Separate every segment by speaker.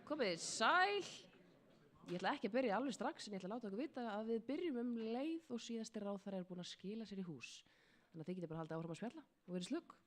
Speaker 1: Komið sæl. Ég ætla ekki að byrja alveg strax en ég ætla að láta okkur vita að við byrjum leið og síðasti ráðherra búin að skila sér í hús. Þannig að þið getið bara haldið áfram að spjalla og verið slugg.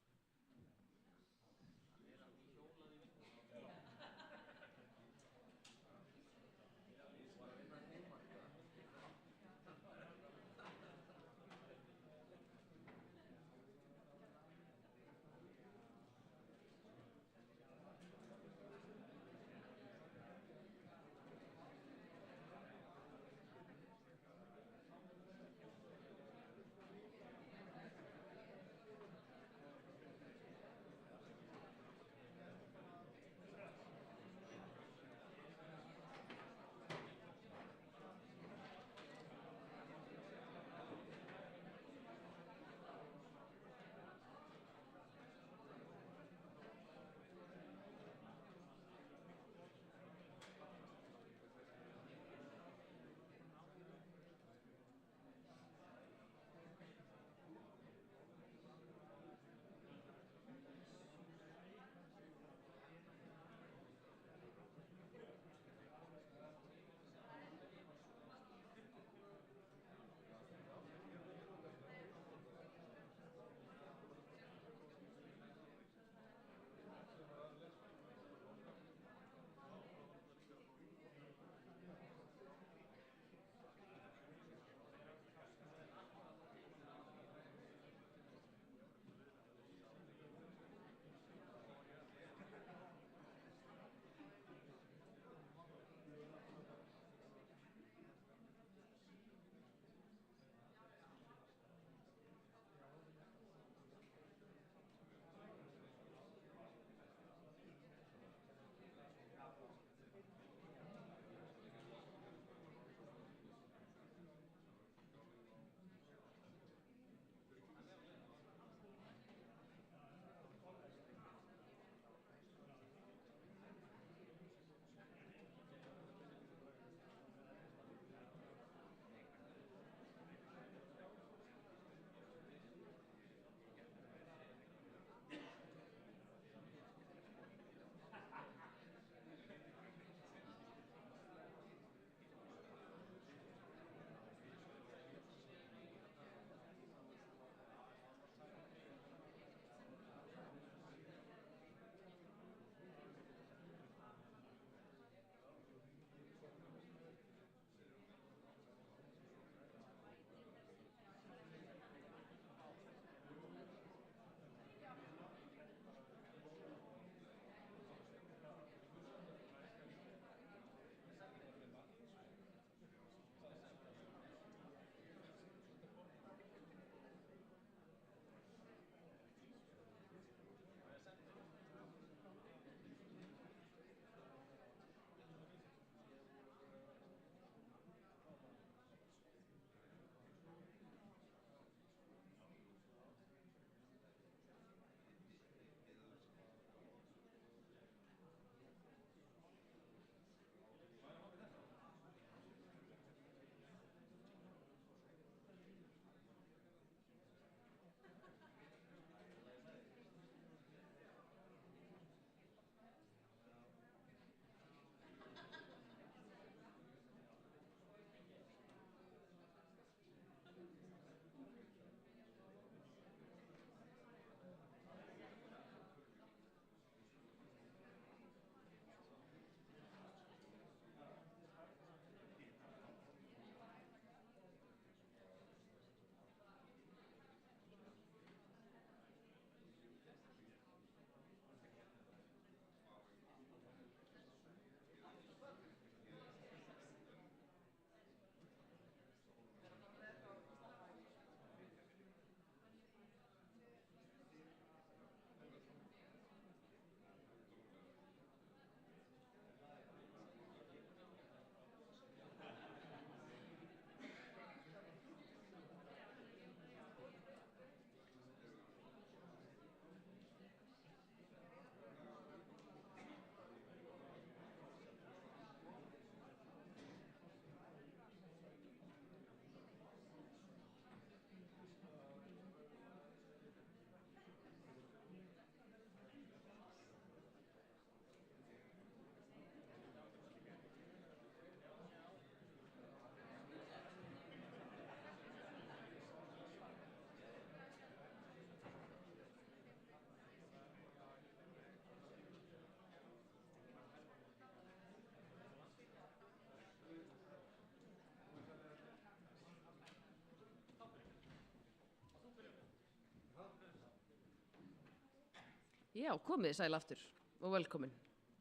Speaker 1: Já, komið sæl aftur og velkomin.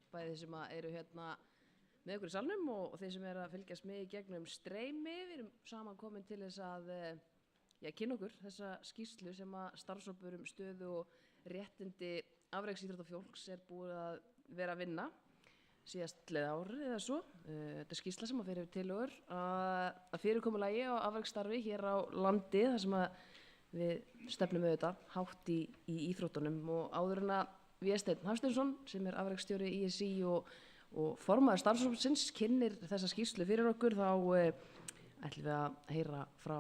Speaker 1: Bæði sem eru hérna með okkur í salnum og þeir sem að fylgjast með í gegnum streymi. Við erum saman komin til þess að kynna okkur þessa skýrslu sem að starfshópur stöðu og réttindi afreksíþróttafólks búið að vera að vinna síðast árið eða svo. Þetta skýrsla sem að fyrir tillögur að fyrirkomulagi á afreksstarfi hér á landi þar sem að við stefnum auðvitað hátt í íþróttunum og áður en að Vésteinn Hafsteinsson sem afreksstjóri ISÍ og formaður starfshópsins kynnir þessa skýrslu fyrir okkur þá ætlum við að heyra frá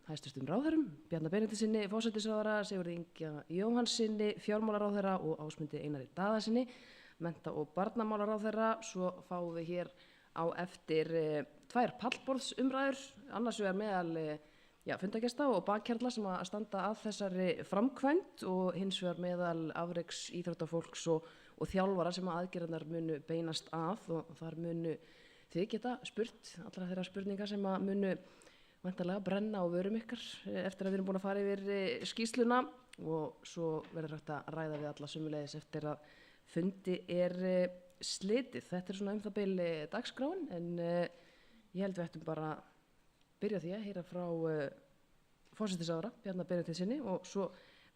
Speaker 1: hæstvirtum ráðherrum, Bjarna Benediktssyni, forsætisráðherra, Sigurði Inga Jóhannssyni, fjármálaráðherra og Ásmundi Einari Daðasyni, mennta- og barnamálaráðherra. Svo fáum við hér á eftir tvær pallborðsumræður, annars vegar meðal fundagesta og bakkjarla sem að standa að þessari framkvæmd og hins vegar meðal afreksíþróttafólks og þjálfara sem að aðgerðarnar munu beinast að og þar munu þið geta spurt allra þeirra spurningar sem að munu væntanlega brenna á vörum ykkar eftir að við erum búin að fara yfir skýrsluna og svo verður hægt að ræða við alla sömuleiðis eftir að fundi slitið. Þetta svona það bil dagskráin en ég held við ættum bara byrja því að heyra frá forsætisráðherra Bjarna Benediktssyni og svo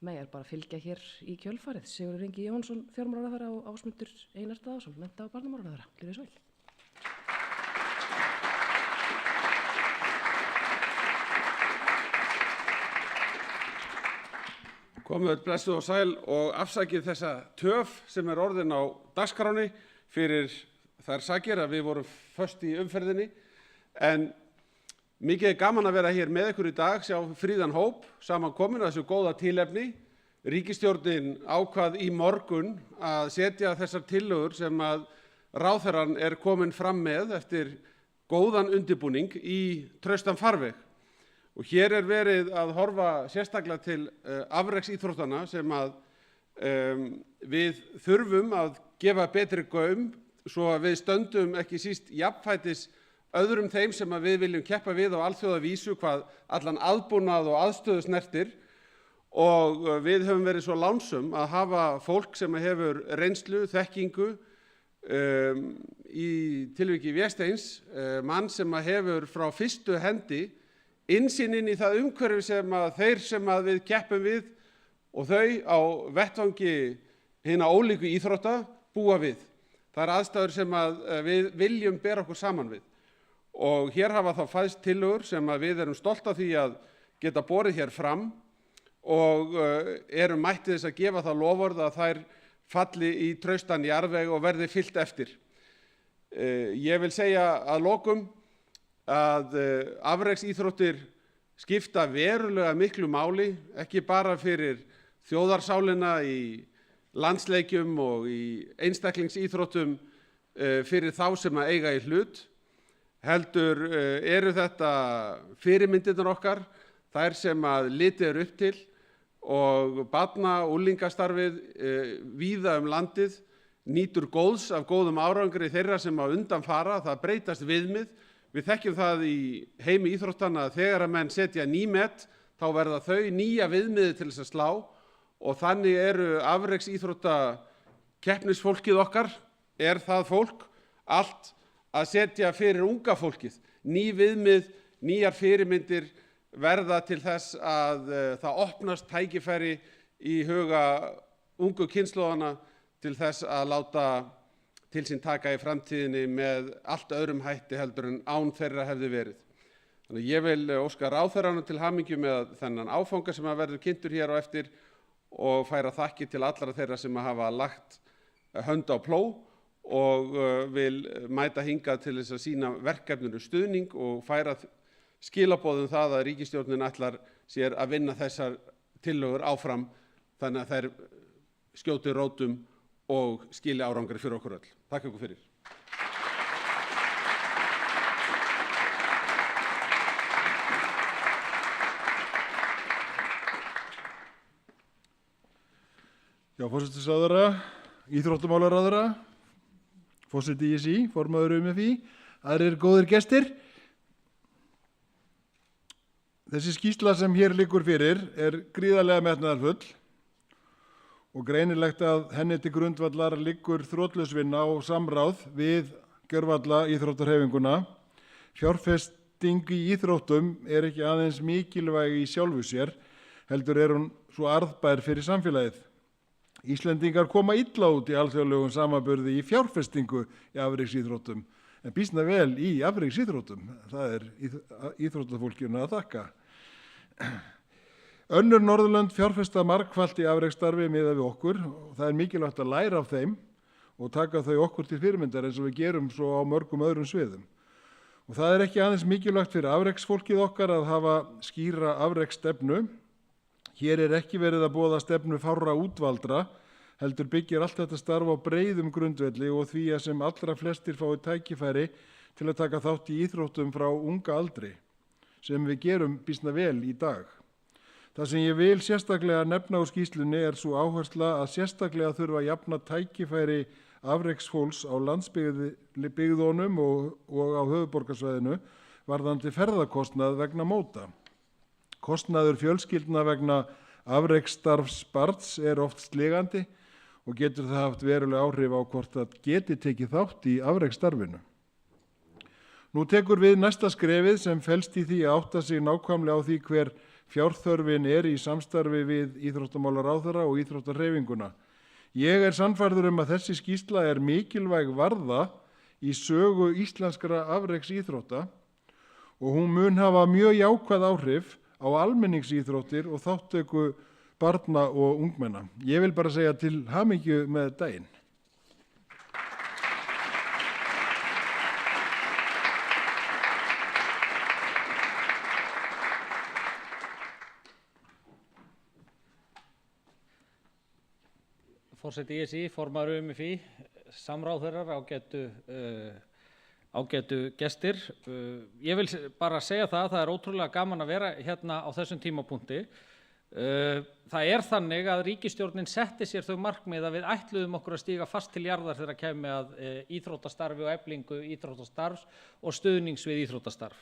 Speaker 1: megir bara fylgja hér í kjölfarið Sigurður Ingi Jóhannsson, fjármálaráðherra og Ásmundur Einar Daðason, mennta- og barnamálaráðherra. Gjörið svo vel.
Speaker 2: Komið blessuð og sæl og afsakið þessa töf sem orðin á dagskráni fyrir þær sakir að við vorum föst í umferðinni en mikið gaman að vera hér með ykkur í dag, sjá fríðan hóp saman komin að þessu góða tilefni. Ríkisstjórnin ákvað í morgun að setja þessar tillögur sem að ráðherrann komin fram með eftir góðan undirbúning í traustan farveg. Og hér verið að horfa sérstaklega til afreksíþróttanna sem að við þurfum að gefa betri gaum svo að við stöndum ekki síst jafnfætis öðrum þeim sem að við viljum keppa við á alþjóðavísu hvað allan aðbúnað og aðstöðu snertir og við höfum verið svo lánsöm að hafa fólk sem hefur reynslu, þekkingu í tilviki Vésteins, mann sem hefur frá fyrstu hendi innsýn inn í það umhverfi sem að þeir sem að við keppum við og þau á vettvangi hinna ólíku íþrótta búa við. Það aðstæður sem að við viljum bera okkur saman við. Og hér hafa þá fæðst tillögur sem að við erum stolt af því að geta borið hér fram og erum mættið þess að gefa það loforð að þær falli í traustan jarðveg og verði fylgt eftir. Ég vil segja að lokum að afreksíþróttir skipta verulega miklu máli, ekki bara fyrir þjóðarsálina í landsleikjum og í einstaklingsíþróttum fyrir þá sem að eiga í hlut, heldur eru þetta fyrirmyndirnar okkar, þær sem að litið upp til og barna- og unglingastarfið víða landið nýtur góðs af góðum árangri þeirra sem að undan fara, það breytast viðmið. Við þekkjum það í heimi íþróttanna að þegar að menn setja ný met þá verða þau nýja viðmiði til þess að slá og þannig eru afreksíþrótta keppnisfólkið okkar, það fólk allt að setja fyrir unga fólkið. Ný viðmið, nýjar fyrirmyndir verða til þess að það opnast tækifæri í huga ungu kynslóðana til þess að láta til sín taka í framtíðinni með allt öðrum hætti heldur en án þeirra hefði verið. Þannig ég vil óska ráðherranum til hamingju með þennan áfanga sem að verður kynntur hér á eftir og færa þakkir til allra þeirra sem að hafa lagt hönd á plóg og vil mæta hingað til þess að sýna verkefninu stuðning og færa skilaboð það að ríkisstjórnin ætlar sér að vinna þessar tillögur áfram þannig að þær skjóti rótum og skili árangri fyrir okkur öll. Takk ykkur fyrir.
Speaker 3: Já, forsætisráðherra, íþróttamálaráðherra, forseti ISÍ, formaður UMFÍ, aðrir góðir gestir. Þessi skýrsla sem hér liggur fyrir gríðarlega metnaðarfull og greinilegt að henni til grundvallar liggur þrotlaus vinna og samráð við gjörvalla íþróttahreyfinguna. Fjárfesting í íþróttum ekki aðeins mikilvæg í sjálfu sér, heldur hún svo arðbær fyrir samfélagið. Íslendingar koma illa út í alþjóðlegum samanburði í fjárfestingu í afreksíþróttum, en býsna vel í afreksíþróttum. Það íþróttafólkinu að þakka. Önnur Norðurlönd fjárfesta margfalt í afreksstarfi miðað við okkur og það mikilvægt að læra af þeim og taka þau okkur til fyrirmyndar eins og við gerum svo á mörgum öðrum sviðum. Og það ekki aðeins mikilvægt fyrir afreksfólkið okkar að hafa skýra afreksstefnu. Hér ekki verið að boða stefnu fárra útvaldra, heldur byggir allt þetta starf á breiðum grundvelli og því að sem allra flestir fái tækifæri til að taka þátt í íþróttum frá unga aldri, sem við gerum býsna vel í dag. Það sem ég vil sérstaklega nefna úr skýrslunni sú áhersla að sérstaklega þurfa að jafna tækifæri afreksfólks á landsbyggðunum og á höfuðborgarsvæðinu varðandi ferðakostnað vegna móta. Kostnaður fjölskyldna vegna afreksstarfs barns oft sligandi og getur það haft veruleg áhrif á hvort það geti tekið þátt í afreksstarfinu. Nú tekur við næsta skrefið sem felst í því að átta sig nákvæmlega á því hver fjárþörfin í samstarfi við íþróttamálaráðherra og íþróttahreyfinguna. Ég sannfærður að þessi skýrsla mikilvæg varða í sögu íslenskra afreksíþrótta og hún mun hafa mjög jákvæð áhrif á almenningsíþróttir og þátttöku barna og ungmenna. Ég vil bara segja til hamingju með daginn.
Speaker 4: Forseti ISÍ, formaður UMFÍ, samráðherrar, ágætu gestir. Ég vil bara segja það ótrúlega gaman að vera hérna á þessum tímapunkti. Það þannig að ríkisstjórnin setti sér þau markmið að við ætluðum okkur að stíga fast til jarðar þegar kæmi að íþróttastarfi og eflingu íþróttastarfs og stuðnings við íþróttastarf.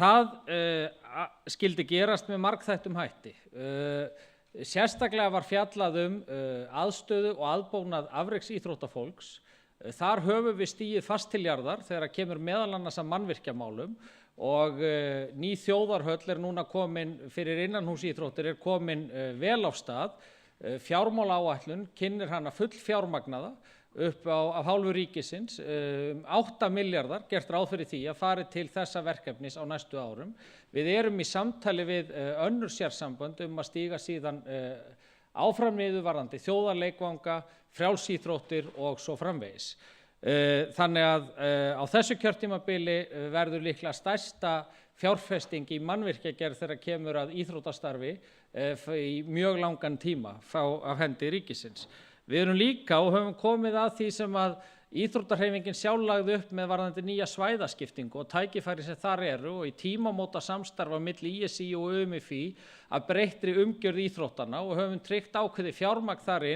Speaker 4: Það skyldi gerast með margþættum hætti. Sérstaklega var fjallað aðstöðu og aðbúnað afreksíþróttafólks. Þar höfum við stigið fast til jarðar þegar kemur meðal annars að mannvirkjamálum og ný þjóðarhöll núna komin fyrir innanhúsíþróttir komin vel á stað. Fjármálaáætlun kynnir hana full fjármagnaða upp af hálfu ríkisins, 8 milljarðar gert ráð fyrir því að fari til þessa verkefnis á næstu árum. Við í samtali við önnur sérsambönd að stíga síðan áfram niður varðandi þjóðarleikvanga, frjálsíþróttir og svo framvegis. Þannig að á þessu kjörtímabili verður líklega stærsta fjárfesting í mannvirkjagerð þegar kemur að íþróttastarfi í mjög langan tíma af hendi ríkisins. Við erum líka og höfum komið að því sem að íþróttahreyfingin sjálf lagði upp með varðandi nýja svæðaskiptingu og tækifæri sem þar og í tímamóta samstarfa milli ISÍ og UMFÍ að breyttri umgjörð íþróttanna og höfum tryggt ákveðið fjármagn þar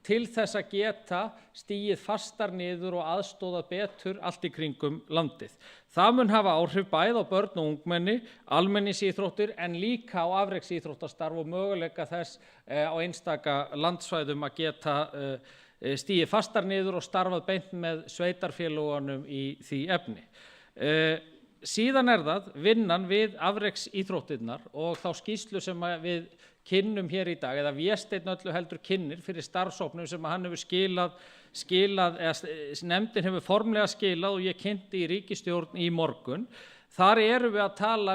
Speaker 4: til þess að geta stigið fastar niður og aðstoðað betur allt í kringum landið. Það mun hafa áhrif bæði á börn og ungmenni, almenningsíþróttir en líka á afreksíþróttastarf og möguleika þess á einstaka landsvæðum að geta stigið fastar niður og starfað beint með sveitarfélögunum í því efni. Síðan það vinnan við afreksíþróttirnar og þá skýrslu sem við kynnum hér í dag, eða Vésteinn öllu heldur kynnir fyrir starfshópnum sem hann hefur skilað, nefndin hefur formlega skilað og ég kynnti í ríkisstjórn í morgun. Þar erum við að tala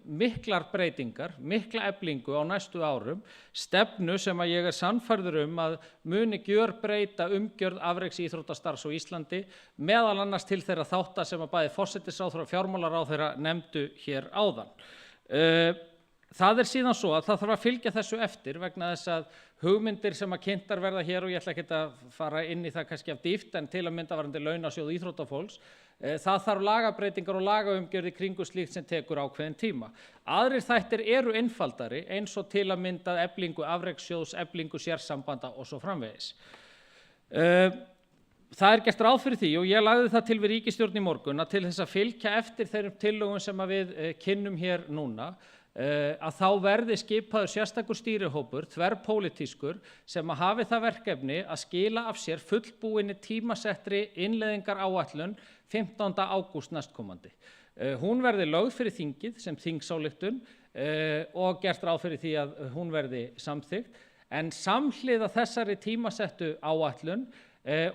Speaker 4: miklar breytingar, mikla eflingu á næstu árum, stefnu sem að ég sannfærður að muni gjörbreyta umgjörð afreksíþróttastarfs á Íslandi, meðal annars til þeirra þátta sem að bæði forsætisráðherra og fjármálaráðherra nefndu hér áðan. Það síðan svo að það þarf að fylgja þessu eftir vegna þess að hugmyndir sem að kynntar verða hér og ég ætla ekki að fara inn í það kannski af dýpt en til að mynda varðandi launasjóð íþróttafólks, það þarf lagabreytingar og lagaumgjörð í kringu slíkt sem tekur ákveðin tíma. Aðrir þættir eru einfaldari eins og til að mynda eflingu afrekssjóðs, eflingu sérsambanda og svo framvegis. Það gert ráð fyrir því og ég lagði það til við ríkisstjórn í morgun að til þess að fylgja eftir þeirrum tillögum sem við kynnum hér núna að þá verði skipaður sérstakur stýrihópur, þverpólitískur, sem að hafi það verkefni að skila af sér fullbúinni tímasettri innleiðingaráætlun 15. ágúst næstkomandi. Hún verði lögð fyrir þingið sem þingsályktun og gert ráð fyrir því að hún verði samþykkt, en samhliða þessari tímasettu áætlun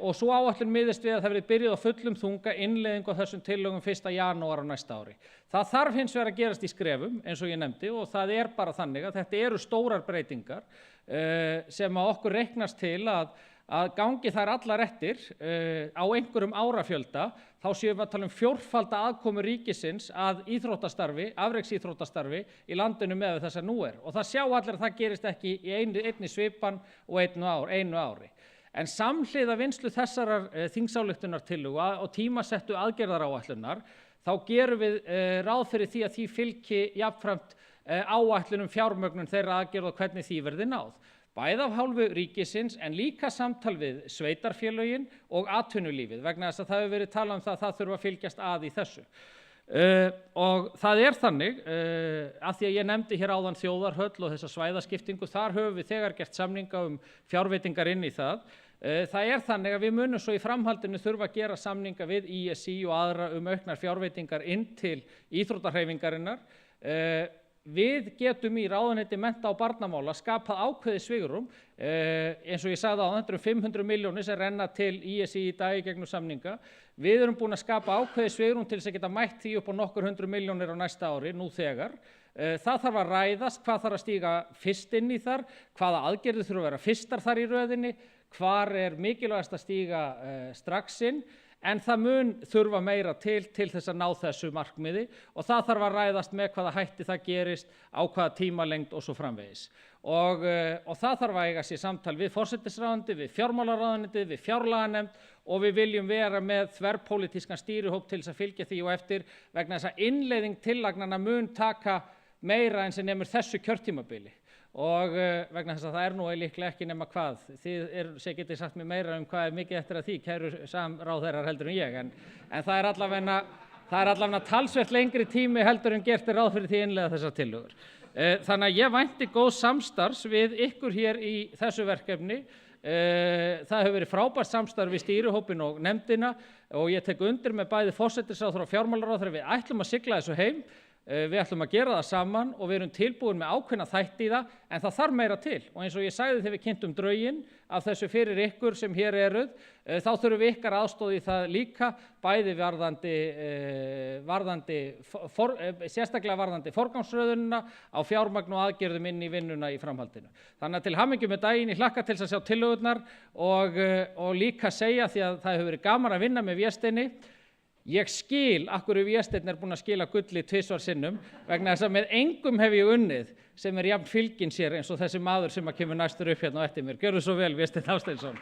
Speaker 4: og svo áætlun miðist við að það verði byrjuð á fullum þunga innleiðingu á þessum tillögum 1. janúar á næsta ári. Það þarf hins vegar að gerast í skrefum, eins og ég nefndi, og það bara þannig að þetta eru stórar breytingar sem að okkur reiknast til að gangi þær allar eftir á einhverjum árafjölda, þá séum við að tala fjórfalda aðkomu ríkisins að íþróttastarfi, afreksíþróttastarfi í landinu með þess að nú og það sjá allir að það gerist ekki í einni svipan og einu ári. En samhliða vinslu þessarar þingsályktunartillögu og tímasettu aðgerðaráætlunar, þá gerum við ráð fyrir því að því fylgi jafnframt áætlun fjármögnun þeirra aðgerða og hvernig því verði náð. Bæði af hálfu ríkisins en líka samtal við sveitarfélögin og atvinnulífið, vegna þess að það hefur verið talað það að það þurfa að fylgjast að í þessu. Og það þannig, að því að ég nefndi hér áðan þjóðarhöll og þessa svæðaskiptingu, þar höfum við þegar gert samninga fjárveitingar inn í það. Það þannig að við munum svo í framhaldinu þurfa að gera samninga við ISÍ og aðra auknar fjárveitingar inn til íþróttahreyfingarinnar. Við getum í ráðuneyti mennta- og barnamála skapað ákveðið svigrúm, eins og ég sagði áðan, þetta 500 milljónir sem renna til ISÍ í dag í gegnum samninga. Við erum búin að skapa ákveðið svigrúm til þess að geta mætt því upp á nokkur 100 milljónir á næsta ári, nú þegar. Það þarf að ræðast, hvað þarf að stíga fyrst inn í þar, hvaða aðgerðir þurfa að vera fyrstar þar í röðinni, hvar mikilvægast að stíga strax inn, en það mun þurfa meira til þess að ná þessu markmiði og það þarf að ræðast með hvaða hætti það gerist, á hvaða tímalengd og svo framvegis. Og það þarf að eiga sér samtal við forsætisráðuneytið, við fjármálaráðuneytið, við fjárlaganefnd og við viljum vera með þverpólitískan stýrihóp til þess að fylgja því og eftir, vegna þess að innleiðing tillagnanna mun taka meira en sem nemur þessu kjörtímabili. Og vegna þess að það nú líklega ekki nema hvað. Þið getið sagt mér meira hvað mikið eftir að því, kæru samráðherrar heldur en ég, en það allavega talsvert lengri tími heldur en gert ráð fyrir því innleiða þessar tillögur. Þannig að ég vænti góð samstarfs við ykkur hér í þessu verkefni. Það hefur verið frábært samstarf við stýrihópinn og nefndina og ég tek undir með bæði forsætisráðherra og fjármálaráðherra, við ætlum að sigla þessu heim. Við ætlum að gera það saman og við erum tilbúin með ákveðna þætti í það, en það þarf meira til. Og eins og ég sagði þegar við kynntum drögin af þessu fyrir ykkur sem hér eruð, þá þurfum við ykkar aðstoð í það líka, bæði sérstaklega varðandi forgangsröðunina á fjármagn og aðgerðum inn í vinnuna í framhaldinu. Þannig að til hamingju með daginn, ég hlakka til að sjá tillögurnar og líka segja, því að það hefur verið gaman að vinna með Vésteini. Ég skil af hverju Vésteinn búinn að skila gulli 2 sinnum, vegna þess að með engum hef ég unnið sem jafn fylginn sér eins og þessi maður sem kemur næstur upp hérna á eftir mér. Gjörðu svo vel, Vésteinn Hafsteinsson.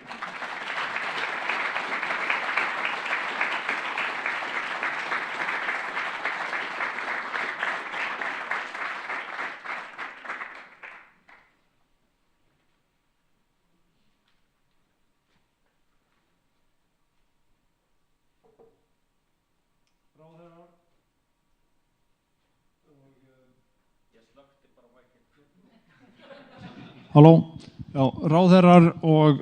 Speaker 5: Halló, já, ráðherrar og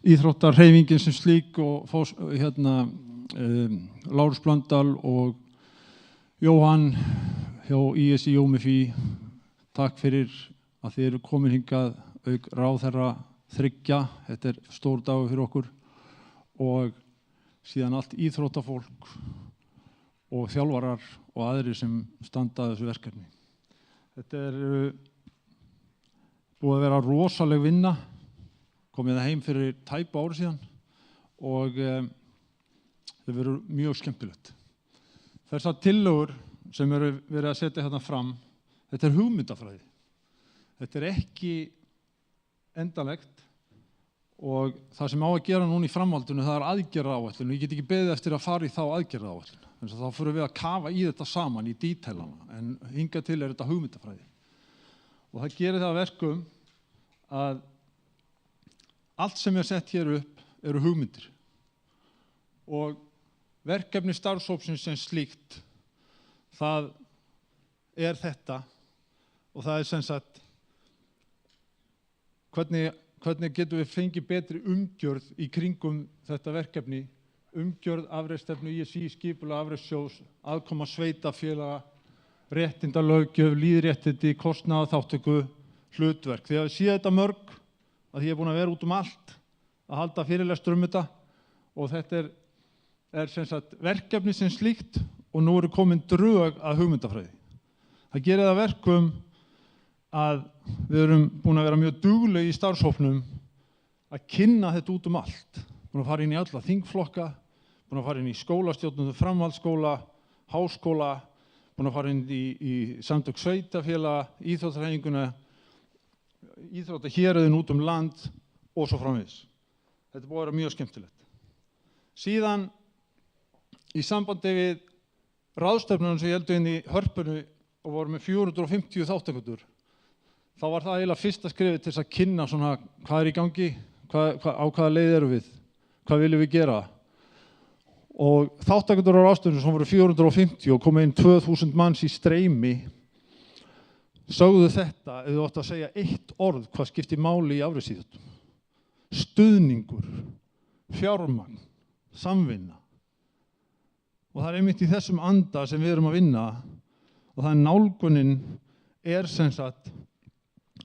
Speaker 5: íþróttarhreyfingin sem slík og Lárus Blöndal og Jóhann hjá ISÍ OMFÍ, takk fyrir að þið eru komin hingað auk ráðherra 3. Þetta stór dagur fyrir okkur og síðan allt íþróttafólk og þjálfarar og aðrir sem standa að þessu verkefni. Þetta búið að vera rosaleg vinna, komið það heim fyrir tæpa ári síðan og það verður mjög skemmtilegt. Þessar tillögur sem verið að setja hérna fram, þetta hugmyndafræði. Þetta ekki endalegt og það sem á að gera núna í framhaldinu, það aðgerðaáætlun. Ég get ekki beðið eftir að fara í þá aðgerðaáætlun. Þá fyrir við að kafa í þetta saman í dítailana, en hingað til þetta hugmyndafræði. Og það gerir það að verkum að allt sem sett hér upp eru hugmyndir. Og verkefni starfshópsins sem slíkt, það þetta og það sem sagt hvernig getum við fengið betri umgjörð í kringum þetta verkefni, umgjörð afreiðstefnu ISÍ, skipulag afreiðssjóðs, aðkoma sveitarfélaga, réttindalöggjöf, lýðréttindi, kostnaðarþátttöku, hlutverk. Því að við séð þetta mörg, að ég er búin að vera út allt að halda fyrirlestur þetta og þetta er sem sagt verkefni sem slíkt og nú eru komin drög að hugmyndafræði. Það gerir það verkum að við erum búin að vera mjög dugleg í starfshópnum að kynna þetta út allt. Búin að fara inn í alla þingflokka, búin að fara inn í skólastjórnum, framhaldsskóla, háskóla, búin að fara inn í samtök sveitarfélaga, íþróttahreyfinguna, íþróttahéruðin út land og svo framvegis. Þetta er búið að vera mjög skemmtilegt. Síðan í sambandi við ráðstefnuna sem ég heldur inn í Hörpunni og voru með 450 þátttakendur, þá var það eiginlega fyrsta skrefið til þess að kynna svona hvað í gangi, á hvaða leið erum við, hvað viljum við gera. Og þátttakendur á ráðstefnunni sem voru 450 og komu inn 2000 manns í streymi, sögðu þetta, ef þú átt að segja eitt orð, hvað skiptir máli í afreiðsíþróttum. Stuðningur, fjármagn, samvinna. Og það er einmitt í þessum anda sem við erum að vinna og það er nálgunin sem sagt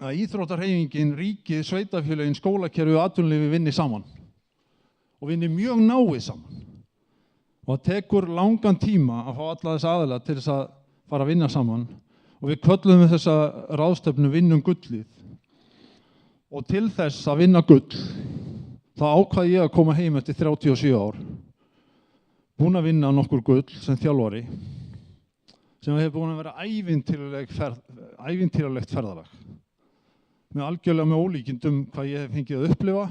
Speaker 5: að íþróttahreyfingin, ríkið, sveitarfélögin, skólakerfið og atvinnulífið vinni saman og vinni mjög náið saman. Og það tekur langan tíma að fá alla þessa aðila til þess að fara að vinna saman og við köllum við þessa ráðstefnu vinnum gullið. Og til þess að vinna gull, þá ákvað ég að koma heim eftir 37 ár, búin að vinna nokkur gull sem þjálfari, sem hefur búin að vera ævintýralegt ferðalag. Með algjörlega með ólíkindum hvað ég hef fengið að upplifa.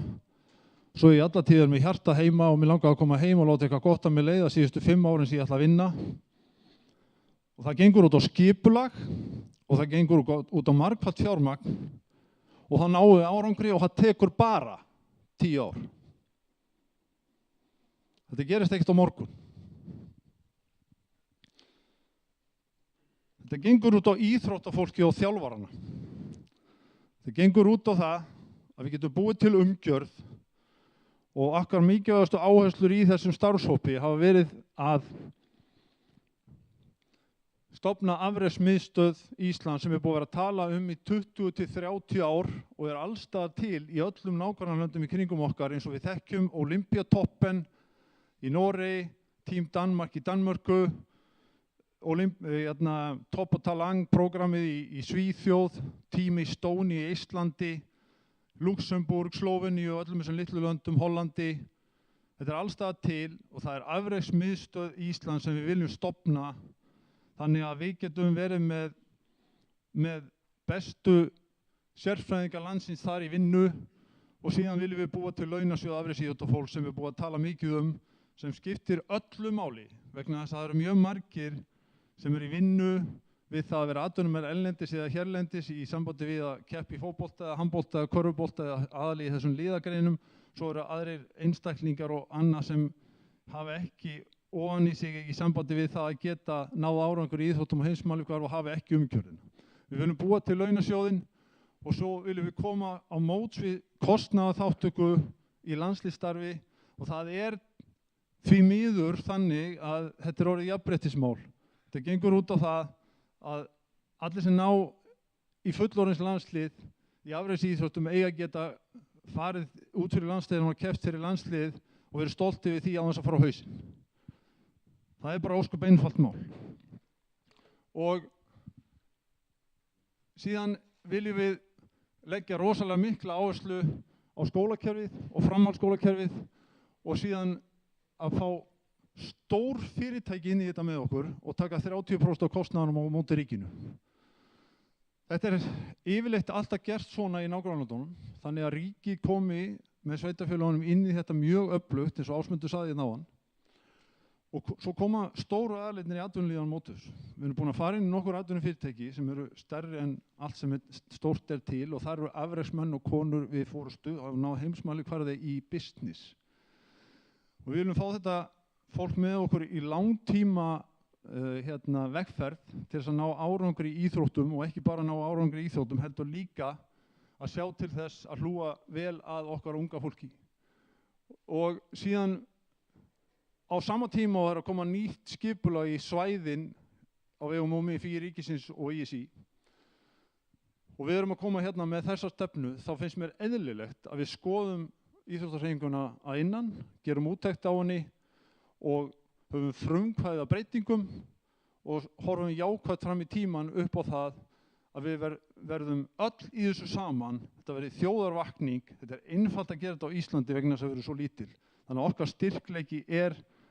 Speaker 5: Svo ég alla tíðar með hjarta heima og mér langaði að koma heim og láta eitthvað gott að mér leiða síðustu 5 árin sem ég ætla að vinna. Og það gengur út á skipulag og það gengur út á margfalt fjármagn og það náði árangri og það tekur bara 10 ár. Þetta gerist ekkert á morgun. Þetta gengur út á íþróttafólki og þjálfarana. Þetta gengur út á það að við getum búið til umgjörð og okkar mikilvægastu áherslur í þessum starfshópi hafa verið að stofna afreiðsmiðstöð Íslands sem er búið að vera að tala í 20 til 30 ár og er allstaðar til í öllum nágrannalöndum í kringum okkar eins og við þekkjum Olympiatoppen í Noregi, Team Danmark í Danmörku, Top og Talang prógramið í Svíþjóð, Team Estonia í Íslandi, Luxemburg, Slóveníu og öllum þessum litlu löndum, Hollandi. Þetta er allstaðar til og það er afreiðsmiðstöð Íslands sem við viljum stofna þannig að við getum verið með bestu sérfræðinga landsins þar í vinnu og síðan viljum við búa til launasjóð afreiðsíþróttafólks sem við búum að tala mikið sem skiptir öllu máli vegna þess að það eru mjög margir sem eru í vinnu við það að vera atvinnumenn erlendis eða hérlendis í sambandi við að keppa í fótbolta eða handbolta eða körfubolta eða aðallega í þessum liðagreinum. Svo eru aðrir einstaklingar og annað sem hafa ekki ofan í sig í sambandi við það að geta náð árangur í íþróttum og heimsmælikvarða og hafa ekki umgjörðina. Við viljum búa til launasjóðinn og svo viljum við koma á móts við kostnaðarþátttöku í landsliðsstarfi og það er því miður þannig að þetta er orðið jafnréttismál. Þetta gengur út á það að allir sem ná í fullorðins landslið í afreiðsíþróttum eiga geta farið út fyrir landsliðin og keppt fyrir landslið og verið stolti við því án þess að fara á hausinn. Það er bara ósköp einfalt mál. Og síðan viljum við leggja rosalega mikla áherslu á skólakerfið og framhaldsskólakerfið og síðan að fá stór fyrirtæki inn í þetta með okkur og taka 30% af kostnaðanum á móti ríkinu. Þetta er yfirleitt alltaf gert svona í nágrannalöndunum, þannig að ríki komi með sveitarfélögunum inn í þetta mjög öflugt eins og Ásmundur sagði áðan. Og svo koma stóru aðilarnir í atvinnulífinu á móti þessu. Við erum búin að fara inn í nokkur atvinnufyrirtæki sem eru stærri en allt sem stórt er til og þar eru afreksmenn og konur við fórustu og ná heimsmælikvarða í business. Og við viljum fá þetta fólk með okkur í langtíma vegferð til þess að ná árangri í íþróttum og ekki bara ná árangri í íþróttum heldur líka að sjá til þess að hlúa vel að okkar unga fólki. Og síðan á sama tíma var að koma nýtt skipulag í svæðin á vegum OMFÍ ríkisins og ISÍ. Og við erum að koma hérna með þessa stefnu, þá finnst mér eðlilegt að við skoðum íþróttahreyfinguna að innan, gerum úttekt á henni og höfum frumkvæði að breytingum og horfum jákvætt fram í tíman upp á það að við verðum öll í þessu saman. Þetta verði þjóðarvakning, þetta einfalt að gera þetta á Íslandi vegna þess að við erum svo lítil. Þannig að okkar styrkleiki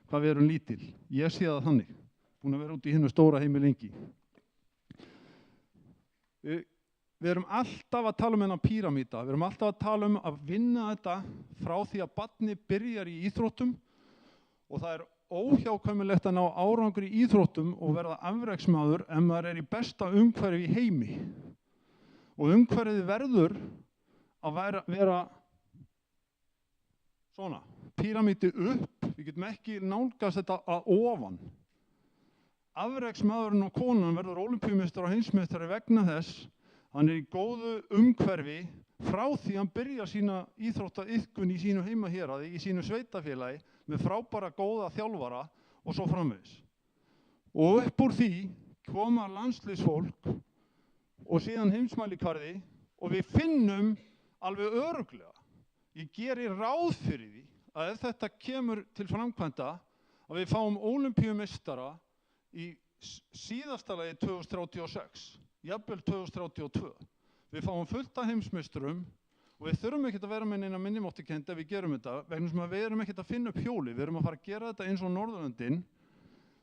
Speaker 5: hvað við erum lítil. Ég sé það þannig, búin að vera út í hinu stóra heimi lengi. Við erum alltaf að tala um þennan píramída, við erum alltaf að tala um að vinna þetta frá því að barni byrjar í íþróttum og það óhjákvæmilegt að ná árangri í íþróttum og verða afreksmaður ef maður í besta umhverfi í heimi. Og umhverfið verður að vera svona, píramídi upp, við getum ekki nálgast þetta að ofan. Afreksmaðurinn og konan verður ólympíumeistari og heimsmeistari vegna þess, hann í góðu umhverfi frá því hann byrja sína íþróttaiðkun í sínu heimahéraði, í sínu sveitafélagi, með frábæra góða þjálfara og svo framvegis. Og upp úr því koma landsliðsfólk og síðan heimsmælikvarði og við finnum alveg örugglega, ég geri ráð fyrir því að ef þetta kemur til framkvæmda að við fáum ólympíumeistara í síðasta lagi 2036, jafnvel 2032. Við fáum fullt af heimsmeisturum og við þurfum ekkert að vera með neina minnimáttarkennd ef við gerum þetta, vegna sem að við erum ekkert að finna upp hjóli, við erum að fara að gera þetta eins og Norðurlöndin.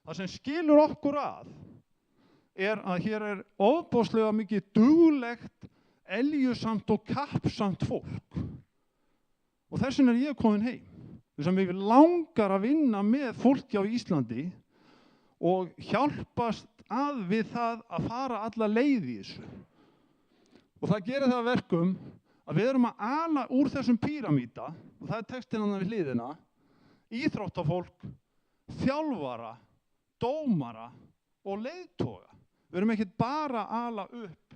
Speaker 5: Það sem skilur okkur að að hér ofboðslega mikið duglegt, eljusamt og kappsamt fólk. Og þess vegna ég komin heim. Þess að mig langar að vinna með fólki á Íslandi og hjálpast að við það að fara alla leið í þessu. Og það gerir það verkum að við erum að ala úr þessum píramída, og það textinn hann við hliðina, íþróttafólk, þjálfara, dómara og leiðtoga. Við erum ekki bara að ala upp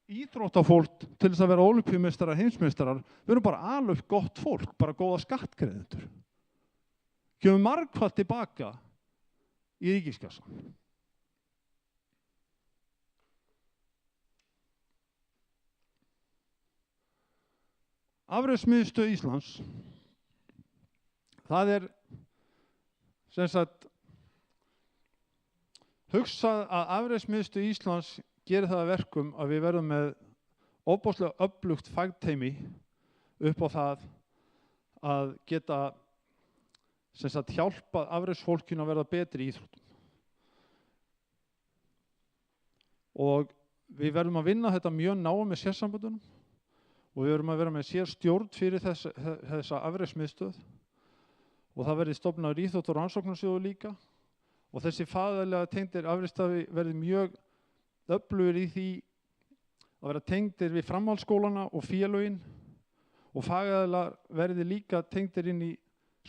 Speaker 5: íþróttafólk til þess að vera ólympíumeistarar, heimsmeistarar, við erum bara að ala upp gott fólk, bara góða skattgreiðendur. Kemur margfalt tilbaka í ríkiskassan. Afreksmiðstöð Íslands, það sem sagt hugsað að Afreksmiðstöð Íslands gerir það að verkum að við verðum með ofboðslega öflugt fagteymi upp á það að geta sem sagt hjálpað afreksfólkinu að verða betri í íþróttum. Og við verðum að vinna þetta mjög náið með sérsamböndunum og við verðum að vera með sérstjórn fyrir þessa afreksmiðstöð og það verði stofnaður íþrótta- og rannsóknarsjóður líka og þessi faglega tengdir afreksstafi verði mjög öflugir í því að vera tengdir við framhaldsskólana og félögin og fagaðilar verði líka tengdir inn í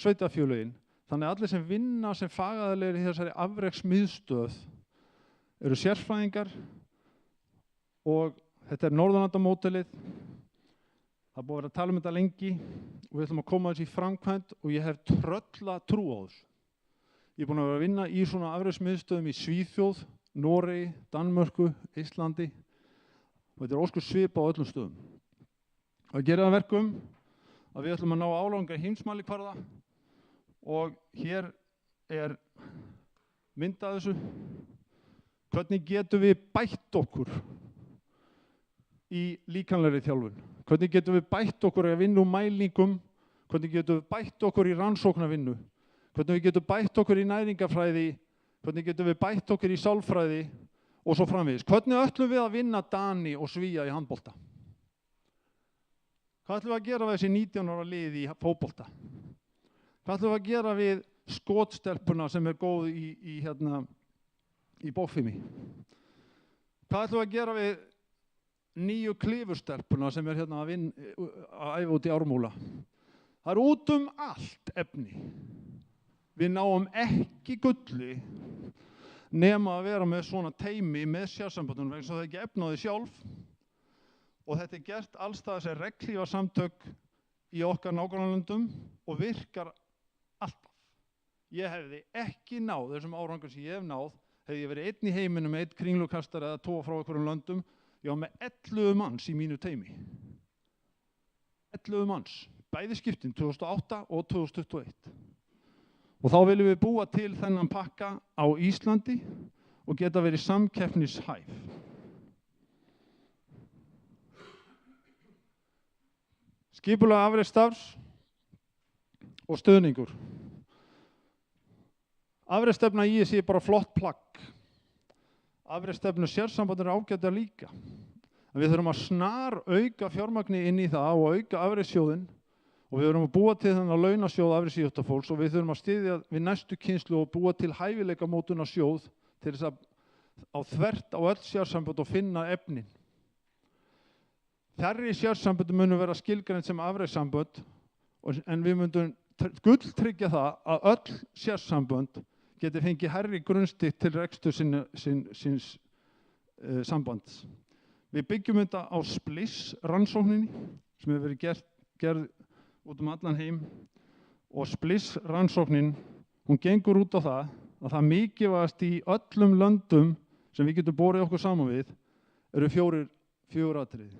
Speaker 5: sveitafélögin. Þannig að allir sem vinna sem fagaðilegir í þessari afreksmiðstöð eru sérfræðingar og þetta Norðurlandamódelið. Það búið að vera að tala um þetta lengi og við ætlum að koma þessi í framkvæmd og ég hef trölla trú á þessu. Ég er búin að vera að vinna í svona afreksmiðstöðum í Svíþjóð, Noregi, Danmörku, Íslandi og þetta óskur svipa á öllum stöðum. Það gerir það verkum að við ætlum að ná árangri heimsmælikvarða og hér mynd af þessu. Hvernig getum við bætt okkur í líkamlegri þjálfun? Hvernig getum við bætt okkur að vinna úr mælingum? Hvernig getum við bætt okkur í rannsóknarvinnu? Hvernig við getum bætt okkur í næringafræði? Hvernig getum við bætt okkur í sálfræði og svo framvegis? Hvernig ætlum við að vinna Dani og Svía í handbolta? Hvað ætlum við að gera við þessi 19 ára lið í fótbolta? Hvað ætlum við að gera við skotstelpuna sem góð í bókfimi? Hvað ætlum við að gera við nýju klifurstelpuna sem að æfa út í Ármúla? Það út allt efni. Við náum ekki gulli nema að vera með svona teymi með sérsamböndunum vegna þess að það er ekki efna á því sjálf og þetta er gert allstaðar sem regnhlífa samtök í okkar nágrannalöndum og virkar alltaf. Ég hefði ekki náð þessum árangur sem ég hef náð, hefði ég verið einn í heiminum með einn kringlukastar eða 2 frá einhverjum löndum, ég var með 11 manns í mínu teymi. 11 manns, bæði skiptin 2008 og 2021. Og þá viljum við búa til þennan pakka á Íslandi og geta verið samkeppnishæf. Skipulag afrekstarfs og stuðningur. Afreksstefna ISI er bara flott plagg. Afreksstefnu sérsambandinu er ágætlega líka. En við þurfum að snarauka fjármagni inn í það og auka afrekssjóðinn og við þurfum að búa til þennan launasjóð afrekksíþróttafólks og við þurfum að styðja við næstu kynslóð og búa til hæfileikamótunarsjóð til þess að á þvert á öll sérsambönd og finna efnin. Færri sérsambönd munu vera skilgreind sem afrekssambönd en við myndum gulltryggja það að öll sérsambönd geti fengið hærri grunnstig til rekstur síns sambands. Við byggjum þetta á SPLIS rannsókninni sem hefur verið gerð út allan heim og SPLIS rannsóknin, hún gengur út á það að það mikilvægast í öllum löndum sem við getum borið okkur saman við eru fjögur atriði.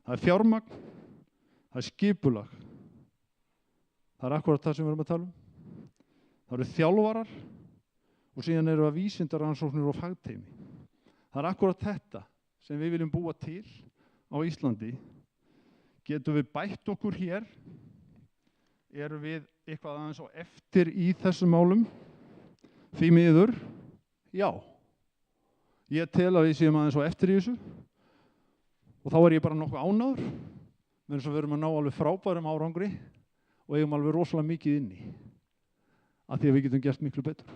Speaker 5: Það er fjármagn, það er skipulag, það er akkúrat það sem við erum að tala um, það eru þjálfarar og síðan eru það vísindarannsóknir og fagteymi. Það er akkúrat þetta sem við viljum búa til á Íslandi. Getum við bætt okkur hér? Erum við eitthvað aðeins á eftir í þessum málum? Því miður, já. Ég tel að við séum aðeins á eftir í þessu og þá er ég bara nokkuð ánægður með þess að við erum að ná alveg frábærum árangri og eigum alveg rosalega mikið inni af því að við getum gert miklu betur.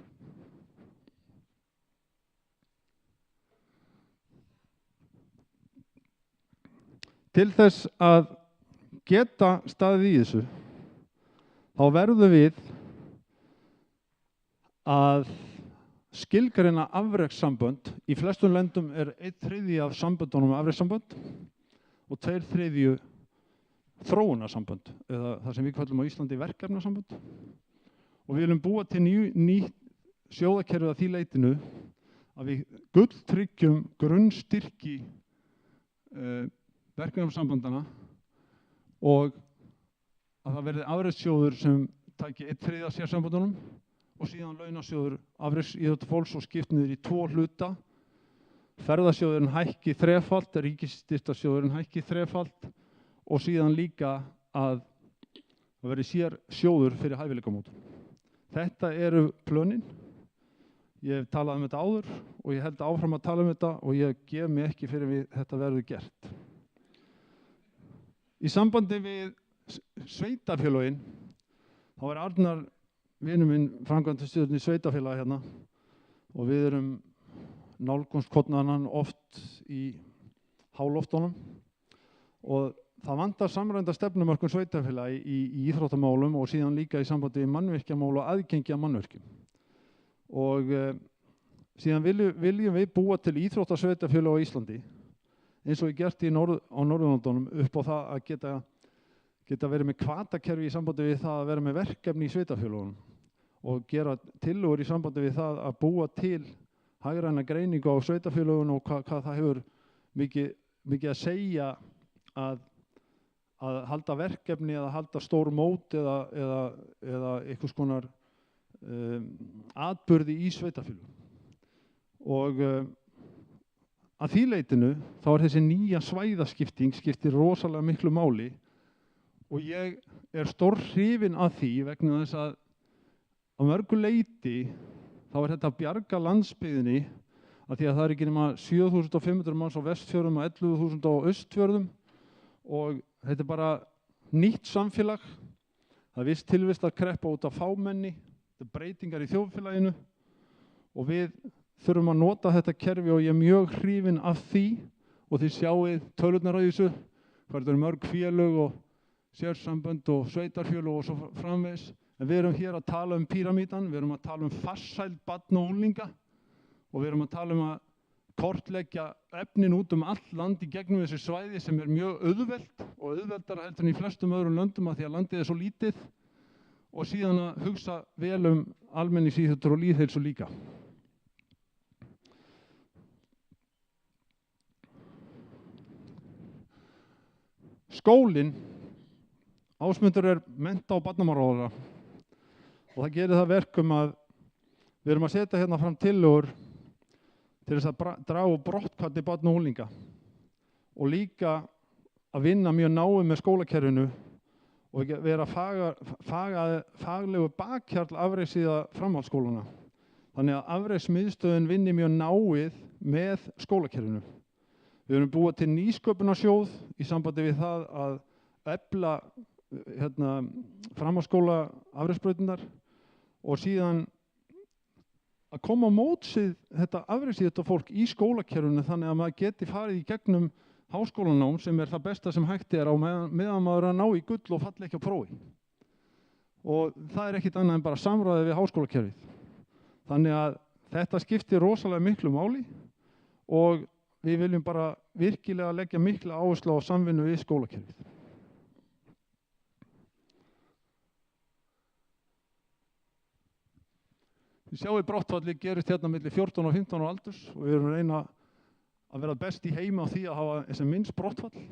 Speaker 5: Til þess að geta staðið í þessu, þá verðum við að skilgreina afrekssambönd. Í flestum löndum er 1/3 af samböndunum afrekssambönd og 2/3 þróunarsambönd, eða það sem við kallum á Íslandi verkefnasambönd. Og við viljum búa til nýtt sjóðakerfi að því leitinu að við gulltryggjum grunnstyrki verkefnasambandana og að það verði afreksssjóður sem taki 1/3 af sérsambandunum og síðan launasjóður afrekssíþróttafólks og skipt niður í 2 hluta. Ferðasjóðurinn hækki 3-falt, ríkisstyrktarsjóðurinn hækki 3-falt og síðan líka að það verði sér sjóður fyrir hæfileikamótun. Þetta eru plönin. Ég hef talað um þetta áður og ég held áfram að tala um þetta og ég gef mig ekki fyrir þetta verður gert. Í sambandi við sveitarfélögin, þá er Arnar vinur minn framkvæmdastjórinn í sveitarfélagi hérna og við erum nálgumst hvorn annan oft í háloftunum og það vantar samræmda stefnumörkun sveitarfélagi í íþróttamálum og síðan líka í sambandi við mannvirkjamál og aðgengi að mannvirkjum. Og síðan viljum við búa til íþróttasveitarfélög á Íslandi eins og ég gert á Norðurlöndunum upp á það að geta verið með hvatakerfi í sambandi við það að vera með verkefni í sveitarfélögunum og gera tillögur í sambandi við það að búa til hagræna greiningu á sveitarfélögunum og hvað það hefur mikið að segja að halda verkefni eða halda stór mót eða einhvers konar atburði í sveitarfélögum. Og að því leitinu þá er þessi nýja svæðaskipting skiptir rosalega miklu máli og ég er stórhrifinn af því vegna þess að á mörgu leiti þá er þetta að bjarga landsbyggðinni af því að það er ekki nema 7.500 manns á Vestfjörðum og 11.000 á Austfjörðum og þetta er bara nýtt samfélag. Það er viss tilvist að kreppa út af fámenni, þetta er breytingar í þjóðfélaginu og við þurfum að nota þetta kerfi og ég er mjög hrifinn af því og þið sjáið tölurnar á þessu, hvað eru mörg félög og sérsambönd og sveitarfélög og svo framvegis. En við erum hér að tala um píramídan, við erum að tala um farsæld barna og unglinga og við erum að tala að kortleggja efnin út allt land í gegnum þessi svæði sem mjög auðvelt og auðveldara heldur en í flestum öðrum löndum af því að landið svo lítið og síðan að hugsa vel almenningsíþróttir og lýðheilsu líka. Skólinn, Ásmundur mennta- og barnamálaráðherra og það gerir það verkum að við erum að setja hérna fram tillögur til þess að draga úr brotthvarfi barna og unglinga og líka að vinna mjög náið með skólakerfinu og vera faglegu bakhjarl afreksíða framhaldsskólana. Þannig að afreksmiðstöðin vinni mjög náið með skólakerfinu. Við erum búið til nýsköpunarsjóð í sambandi við það að efla framhaldsskóla afreksbrautirnar og síðan að koma á mótsið þetta afreksíþrótta fólk í skólakerfinu þannig að maður geti farið í gegnum háskólanám sem það besta sem hægt á meðan maður að ná í gull og falla ekki á prófi. Og það ekkert annað en bara samráðið við háskólakerfið. Þannig að þetta skiptir rosalega miklu máli og við viljum bara virkilega leggja mikla áherslu á samvinnu við skólakerfið. Þið sjáið brottfalli gerist hérna milli 14 og 15 ára aldurs og við erum að reyna að vera best í heimi á því að hafa sem minnst brottfall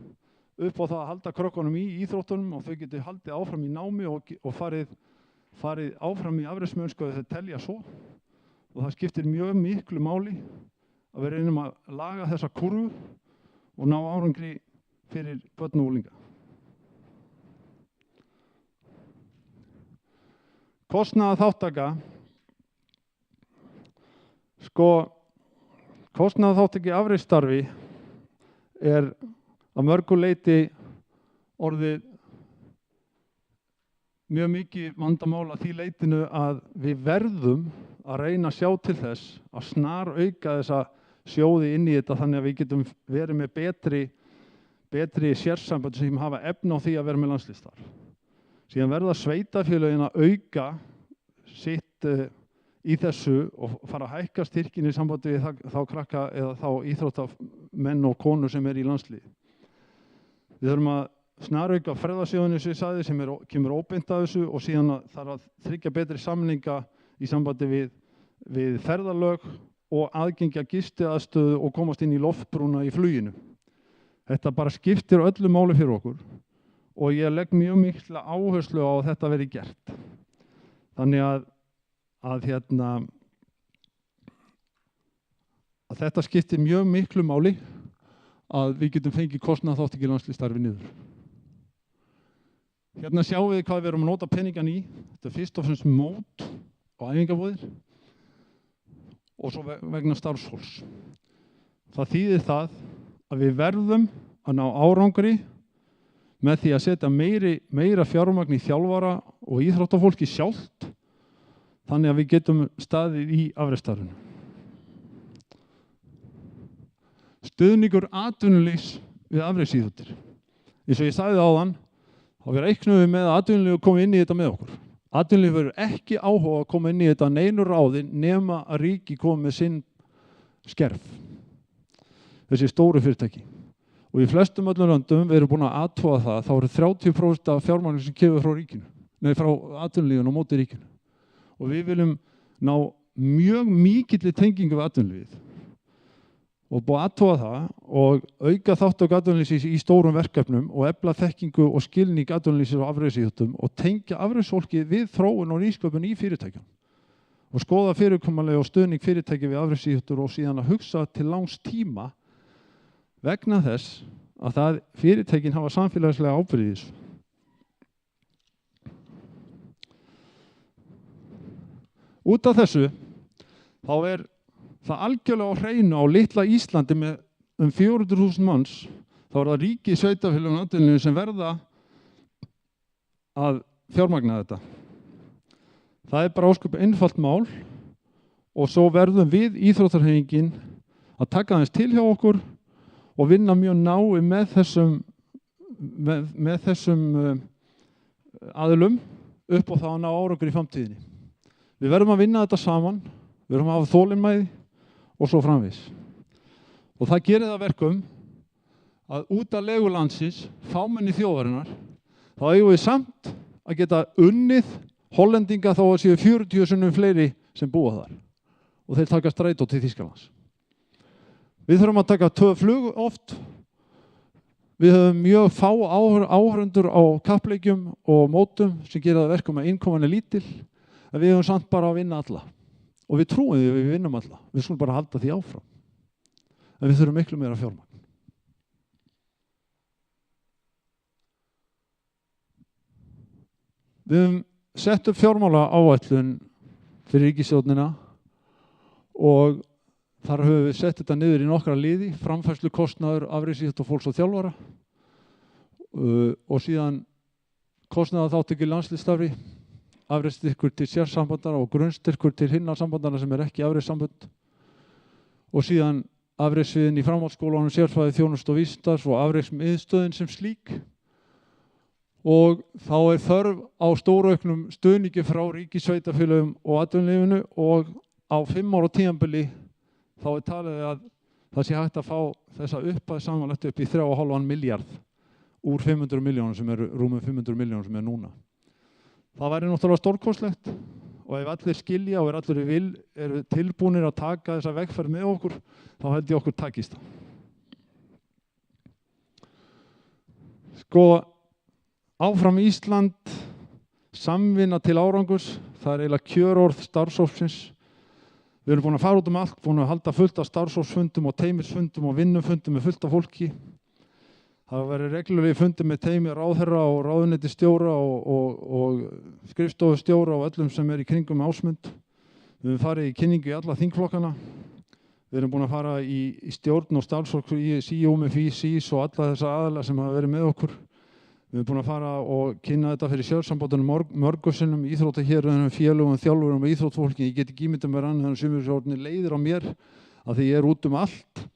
Speaker 5: upp á það að halda krökkunum í íþróttunum og þau geti haldið áfram í námi og farið áfram í afreksmennsku að þau telja svo. Og það skiptir mjög miklu máli að við reynum að laga þessa kurvu og ná árangri fyrir börn og unglinga. Kostnaðarþátttaka. Kostnaðarþátttaka í afreksstarfi að mörgu leyti orðið mjög mikið vandamál að því leytinu að við verðum að reyna að sjá til þess að snarauka þessa sjóði inn í þetta þannig að við getum verið með betri sérsambönd sem hafa efni á því að vera með landsliðsstarf. Síðan verða sveitarfélögin að auka sitt í þessu og fara að hækka styrkin í sambandi við þá krakka eða þá íþróttamenn og konur sem í landslið. Við þurfum að snarauka ferðasjóðinu sem ég sagði sem kemur óbeint af þessu og síðan þarf að tryggja betri samninga í sambandi við ferðalög og aðgengja gistiaðstöðu og komast inn í loftbrúna í fluginu. Þetta bara skiptir öllu máli fyrir okkur og ég legg mjög mikla áherslu á að þetta verði gert. Þannig að þetta skiptir mjög miklu máli að við getum fengið kostnaðarþátttöku í landsliðsstarfi niður. Hérna sjáum við hvað við erum að nota peningan í. Þetta fyrst og fremst mót og æfingabúðir og svo vegna starfsfólks. Það þýðir það að við verðum að ná árangri með því að setja meira fjármagn í þjálfara og íþróttafólki sjálft þannig að við getum staðið í afreksstarfinu. Stuðningur atvinnulífs við afreksíþróttir. Eins og ég sagði áðan, þá reiknum við með að atvinnulífið komi inn í þetta með okkur. Atvinnulífið verður ekki áhuga að koma inn í þetta neinu ráði nema að ríki komi með sinn skerf. Þessi stóru fyrirtæki. Og í flestum öllum löndum við erum búin að athuga það, þá eru 30% af fjármagni sem kemur frá atvinnulífinu og móti ríkinu. Og við viljum ná mjög mikilli tengingu við atvinnulífið. Og búið að athuga það og auka þátttöku atvinnulífsins í stórum verkefnum og efla þekkingu og skilning atvinnulífsins og afreksíþróttum og tengja afreksfólki við þróun og nýsköpun í fyrirtækjum. Og skoða fyrirkomulag og stuðning fyrirtækja við afreksíþróttir og síðan að hugsa til langs tíma vegna þess að fyrirtækin hafa samfélagslega ábyrgð í þessu. Út af þessu þá það algjörlega á hreinu á litla Íslandi með 400.000 manns, þá það ríki sveitarfélögum og atvinnulífinu sem verða að fjármagna þetta. Það bara ósköp einfalt mál og svo verðum við íþróttahreyfingin að taka aðeins til hjá okkur og vinna mjög náið með þessum aðilum upp á það að ná árangur í framtíðinni. Við verðum að vinna þetta saman, við verðum að hafa þolinmæði og svo framvegis. Og það gerir það verkum að út af legu landsins, fámenni þjóðarinnar, þá eigum við samt að geta unnið Hollendinga þó að séu 40 sinnum fleiri sem búa þar. Og þeir taka strætó til Þýskalands. Við þurfum að taka 2 flug oft. Við höfum mjög fá áhörundur á kappleikjum og mótum sem gera það verkum að innkoman er lítil, en við höfum samt bara að vinna alla. Og við trúum því að við vinnum alla. Við skulum bara halda því áfram. En við þurfum miklu meira fjármagn. Við höfum sett upp fjármála áætlun fyrir ríkisstjórnina og þar höfum við sett þetta niður í nokkra liði, framfærslukostnaður, afreksíþrótta fólks og þjálfara og síðan kostnaðarþátttöku í landsliðsstarfi, afreksstyrkur til sérsambandara og grunnstyrkur til hinna sambandana sem ekki afrekssambönd og síðan afrekssviðin í framhaldsskólanum, sérfræði, þjónustu og vísindastarfs og afreksmiðstöðin sem slík. Og þá er þörf á stórauknum stuðningi frá ríkissveitarfélögum og atvinnulífinu og á 5 ára tímabili þá er talið að það sé hægt að fá þessa upphæð samanlagt upp í 3,5 milljarð úr 500 miljónum sem eru rúmum 500 miljónum sem er núna. Það væri náttúrulega stórkostlegt og ef allir skilja og allir eru tilbúnir að taka þessa vegferð með okkur, þá held ég okkur takist það. Sko, áfram Ísland, samvinna til árangurs, það er eiginlega kjörorð starfshópsins. Við erum búin að fara út allt, búin að halda fullt af starfshópsfundum og teymisfundum og vinnufundum með fullt af fólki. Það verður reglulegi fundir með teymi ráðherra og ráðuneytisstjóra og skrifstofustjóra og öllum sem er í kringum Ásmund. Við höfum farið í kynningu í alla þingflokkana. Við erum búin að fara í stjórn og starfsfólk í SÍ, SÍS og alla þessa aðila sem hafa verið með okkur. Við erum búin að fara og kynna þetta fyrir sérsambandunum mörgum sinnum, íþróttahéruðunum, félögum, þjálfurum og íþróttafólki. Ég get ekki ímyndað mér annað en sumir leiðir á mér að því ég er út allt.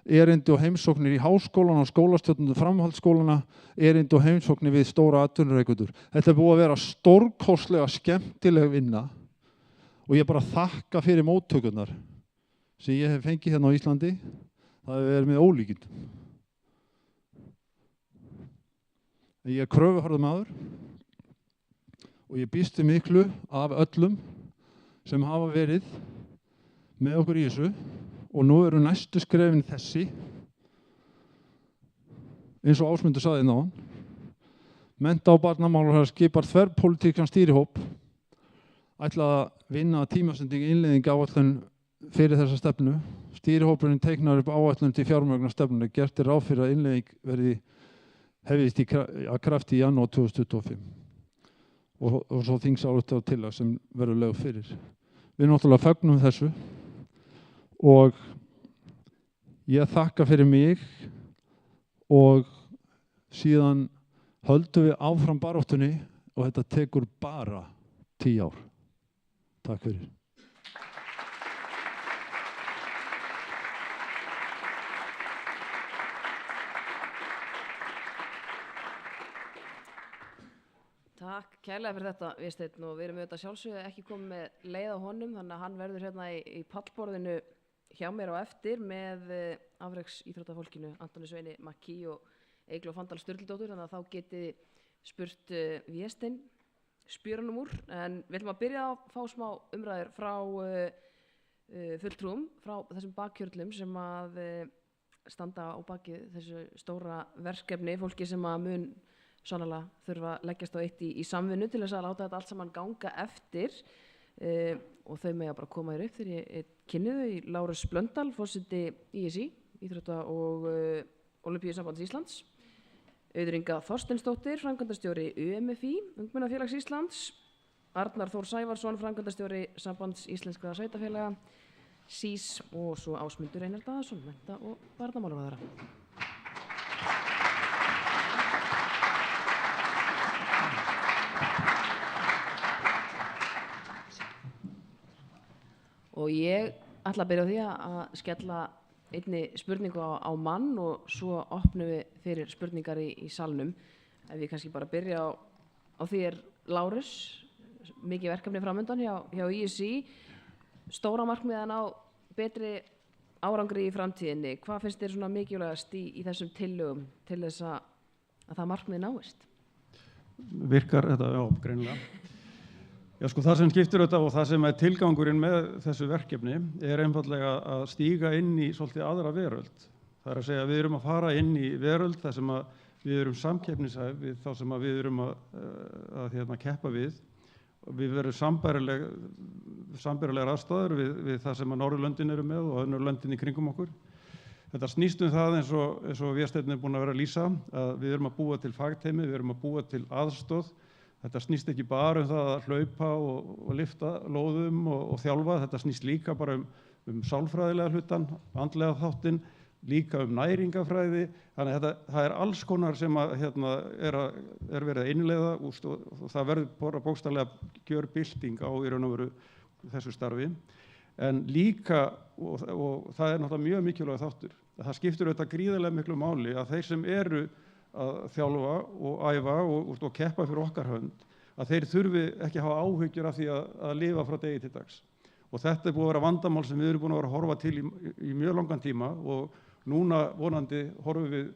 Speaker 5: Erindi og heimsóknir í háskólana og skólastjórnum framhaldsskólana, erindi og heimsóknir við stóra atvinnurekendur. Þetta er búið að vera stórkostlega skemmtileg vinna og ég bara þakka fyrir móttökurnar sem ég hef fengið hérna á Íslandi. Það hefur verið með ólíkindum. Ég er kröfuharður maður og ég býst við miklu af öllum sem hafa verið með okkur í þessu og nú eru næstu skrefin þessi eins og Ásmundur sagði náðan. Mennta- og barnamálaráðherra skipar þverpólitískan stýrihóp ætla að vinna tímasendingu innleiðingu áætlun fyrir þessa stefnu. Stýrihópurinn teiknar upp áætlun til fjármögnunar stefnunnar. Gert er ráð fyrir að innleiðing verði hefðist að krafti í janúar 2025 og svo þingsályktun tillaga sem verður lögð fyrir. Við náttúrulega fögnum þessu og ég þakka fyrir mig og síðan höldum við áfram baráttunni og þetta tekur bara 10 ár. Takk fyrir.
Speaker 1: Takk kærlega fyrir þetta, Vésteinn, og við erum auðvitað sjálfsögðu ekki komið með leið á honum, þannig að hann verður hérna í pallborðinu hjá mér á eftir með afreksíþróttafólkinu Antoni Sveini Makki og Eygló Fandal Sturludóttur, þannig að þá getið spurt Vésteinn spjörunum úr, en við ætlum að byrja að fá smá umræður frá fulltrúum, frá þessum bakkjörlum sem að standa á baki þessu stóra verkefni, fólki sem að mun sannlega þurfa að leggjast á eitt í samvinnu til þess að láta þetta allt saman ganga eftir og þau mega bara koma þér upp þegar ég kynni þau í Lárus Blöndal, forseti ISÍ, Íþrótta- og Ólympíusambands Íslands, Auður Inga Þorsteinsdóttir, framkvæmdastjóri UMFÍ, Ungmennafélags Íslands, Arnar Þór Sævarsson, framkvæmdastjóri Sambands Íslenskra sveitarfélaga, SÍS og svo Ásmundur Einar Daðason, mennta- og barnamálaráðherra. Og ég ætla að byrja á því að skella einni spurningu á mann og svo opnum við fyrir spurningar í salnum. Ef ég kannski bara byrja á þér, Lárus, mikið verkefni framöndan hjá ISÍ, stóra markmiðan á betri árangri í framtíðinni, hvað finnst þér svona mikilvægast í þessum tillögum til þess að það markmið náist?
Speaker 6: Virkar þetta, já, greinilega. Já, sko, það sem skiptir þetta og það sem tilgangurinn með þessu verkefni einfaldlega að stíga inn í svolítið aðra veröld. Það að segja að við erum að fara inn í veröld þar sem að við erum samkeppnishæf við þá sem að við erum að keppa við. Við verum sambærilegar aðstæður við það sem að Norðurlöndin eru með og önnur löndin í kringum okkur. Þetta snýst það eins og Vésteinn er búinn að vera að lýsa, að við erum að búa til fagteymi, við erum að búa til aðstoð. Þetta snýst ekki bara það að hlaupa og lyfta lóðum og þjálfa, þetta snýst líka bara sálfræðilega hlutann, andlega þáttinn, líka næringafræði, þannig að það alls konar sem er verið að innleiða og það verður bara bókstaflega gjörbylting á í raun og veru þessu starfi. En líka, og það náttúrulega mjög mikilvæg þáttur, það skiptir auðvitað gríðarlega miklu máli að þeir sem eru að þjálfa og æfa og keppa fyrir okkar hönd, að þeir þurfi ekki að hafa áhyggjur af því að lifa frá degi til dags. Og þetta búið að vera vandamál sem við erum búin að vera að horfa til í mjög langan tíma og núna vonandi horfum við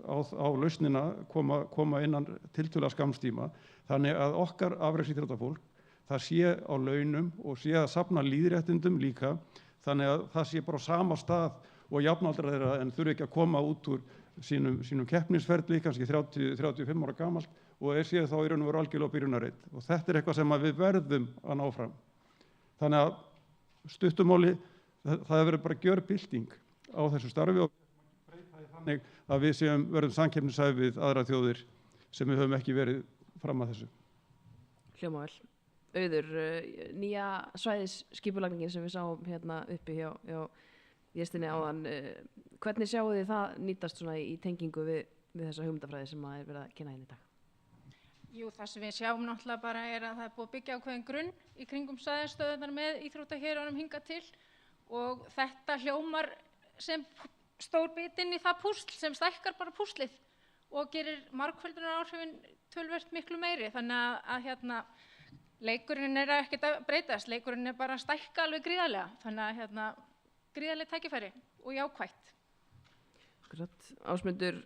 Speaker 6: á lausnina koma innan tiltölulega skamms tíma. Þannig að okkar afreksíþróttafólk, það sé á launum og sé að safna lýðréttindum líka, þannig að það sé bara á sama stað og jafnaldrar þeirra en þurfi ekki að koma út úr sínum keppnisferli, kannski 30-35 ára gamalt og séð þá í raun og veru algjörlega á byrjunarreit. Og þetta er eitthvað sem við verðum að ná fram. Þannig að stuttumáli, það verður bara gjörbylting á þessu starfi og þannig að við verðum samkeppnishæf við aðra þjóðir sem við höfum ekki verið fram að þessu.
Speaker 1: Hljóma vel. Auður, nýja svæðisskipulagningin sem við sáum hérna uppi hjá Vésteini áðan, hvernig sjáu þið það nýtast svona í tengingu við þessa hugmyndafræði sem er verið að kynna hérna í dag?
Speaker 7: Jú, það sem við sjáum náttúrulega bara að það er búið að byggja ákveðin grunn í kringum svæðisstöðunar með íþróttahéruðunum hingað til og þetta hljómar sem stór bit inn í það púsl sem stækkar bara púslið og gerir margföldunaráhrifin töluvert miklu meiri. Þannig að leikurinn er ekkert að breytast, leikurinn er bara að stækka alveg gríðarlega. Þannig að gríðarlega tækifæri og jákvætt.
Speaker 1: Ásmundur,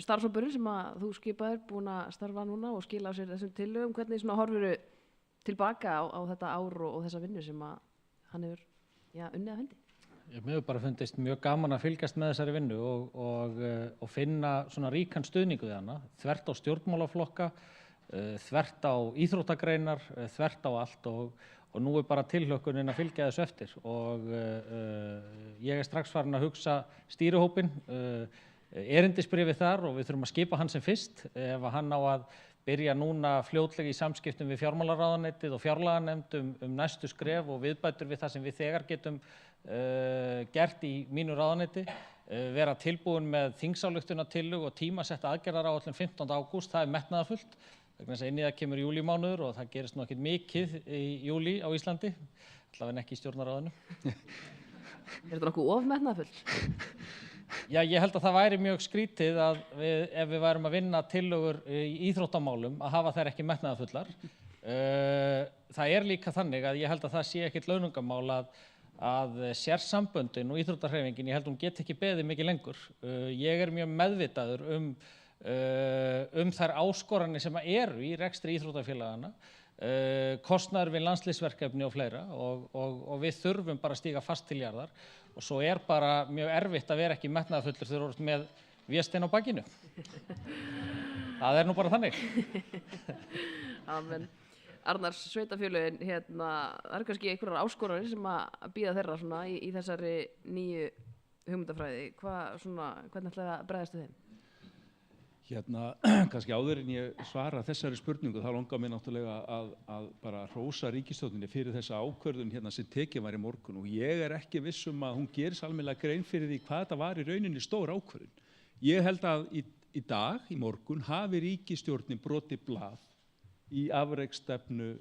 Speaker 1: starfshópurinn sem að þú skipaðir búin að starfa núna og skila á sér þessum tillögum, hvernig horfirðu tilbaka á þetta ár og þessa vinnu sem að hann hefur unnið að hendi?
Speaker 4: Mér hefur bara fundist mjög gaman að fylgjast með þessari vinnu og finna svona ríkan stuðningu við hana, þvert á stjórnmálaflokka, þvert á íþróttagreinar, þvert á allt og nú er bara tilhlökkunin að fylgja þessu eftir og ég er strax farin að hugsa stýrihópinn, erindisbréfið þar og við þurfum að skipa hann sem fyrst ef hann á að byrja núna fljótlega í samskiptum við fjármálaráðuneytið og fjárlaganefnd næstu skref og viðbætur við það sem við þegar getum gert í mínu ráðuneyti, vera tilbúin með þingsályktunartillögu og tímasetta aðgerðaráætlun 15. ágúst, það er metnaðarfullt. Vegna þess að inn í það kemur júlímánuður og það gerist nú ekkert mikið í júlí á Íslandi, allavega ekki í stjórnarráðinu.
Speaker 1: Er þetta nokkuð of metnaðarfullt?
Speaker 4: Já, ég held að það væri mjög skrítið að ef við værum að vinna tillögur í íþróttamálum að hafa þær ekki metnaðarfullar. Það er líka þannig að ég held að það sé ekkert launungamál að sérsamböndin og íþróttahreyfingin, ég held hún get ekki beðið mikið lengur. Ég er mjög meðvitaður þær áskoranir sem eru í rekstri íþróttafélagana, kostnaður við landsliðsverkefni og fleira og við þurfum bara að stíga fast til jarðar og svo er bara mjög erfitt að vera ekki metnaðarfullur þegar þú ert með Véstein á bakinu. Það er nú bara þannig.
Speaker 1: Amen. Arnars, sveitarfélögin, það eru kannski einhverjar áskoranir sem að bíða þeirra svona í þessari nýju hugmyndafræði. Hvernig ætlaði að bregðast við þeim?
Speaker 8: Kannski áður en ég svara þessari spurningu, þá langar mér náttúrulega að bara hrósa ríkisstjórninni fyrir þessa ákvörðun sem tekin var í morgun og ég er ekki viss að hún gerir almennilega grein fyrir því hvað þetta var í rauninni stór ákvörðun. Ég held að í dag, í morgun, hafi ríkisstjórnin brotið blað í afreksstefnu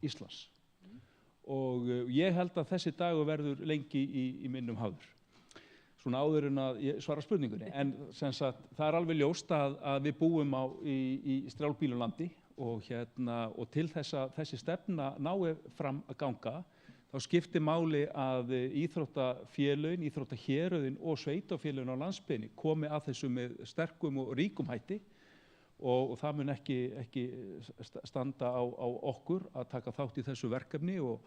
Speaker 8: Íslands og ég held að þessi dagur verður lengi í minnum hafður. Svona áður en að ég svara spurningunni, en sem sagt, það er alveg ljóst að við búum í strjálbýlu landi og til þess að þessi stefna nái fram að ganga, þá skiptir máli að íþróttafélögin, íþróttahéruðin og sveitarfélögin á landsbyggðinni komi að þessu með sterkum og ríkum hætti og það mun ekki standa á okkur að taka þátt í þessu verkefni og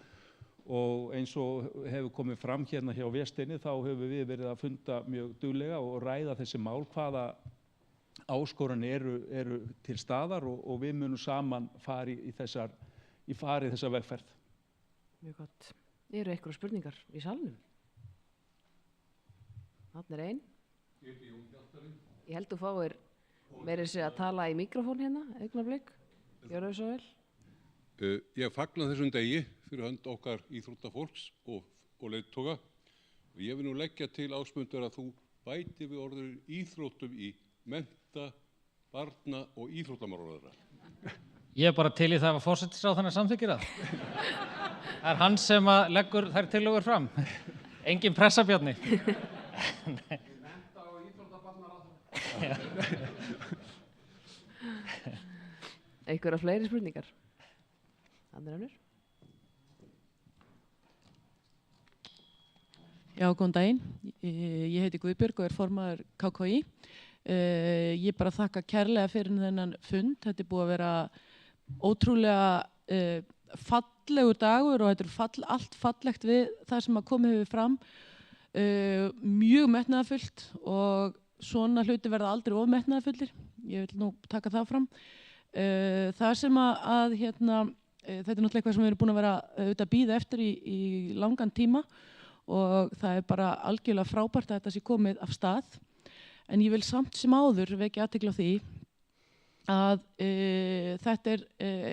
Speaker 8: eins og hefur komið fram hérna hjá Vésteini þá hefur við verið að funda mjög duglega og ræða þessi mál hvaða áskoranir eru til staðar og við munum saman fara í þessa vegferð.
Speaker 1: Mjög gott. Eru einhverjar spurningar í salnum? Þarna ein. Ég held þú fáir meira sig að tala í mikrofón hérna, augnablik. Gjörðu svo vel.
Speaker 9: Ég fagna þessum degi fyrir hönd okkar íþróttafólks og leiðtoga og ég vil nú leggja til Ásmundur að þú bæti við orður íþróttum í mennta, barna og íþróttamálaráðherra.
Speaker 4: Ég er bara til í það að forsætisráðherra samþykkir það. Það er hann sem að leggur þær tillögur fram. Engin pressa, Bjarni.
Speaker 2: Mennta og íþróttabarnaráðherra.
Speaker 1: Einhverjar fleiri spurningar? Andri önnur?
Speaker 10: Já, góðan daginn. Ég heiti Guðbjörg og er formaður KKÍ. Ég bara þakka kærlega fyrir þennan fund. Þetta er búið að vera ótrúlega fallegur dagur og þetta er allt fallegt við það sem að komið hefur fram. Mjög metnaðarfullt og svona hluti verða aldrei of metnaðarfullir. Ég vil nú taka það fram. Það sem þetta er náttúrulega eitthvað sem við erum búin að vera auðvitað að bíða eftir í langan tíma og það er bara algjörlega frábært að þetta sé komið af stað. En ég vil samt sem áður vekja athygli á því að þetta er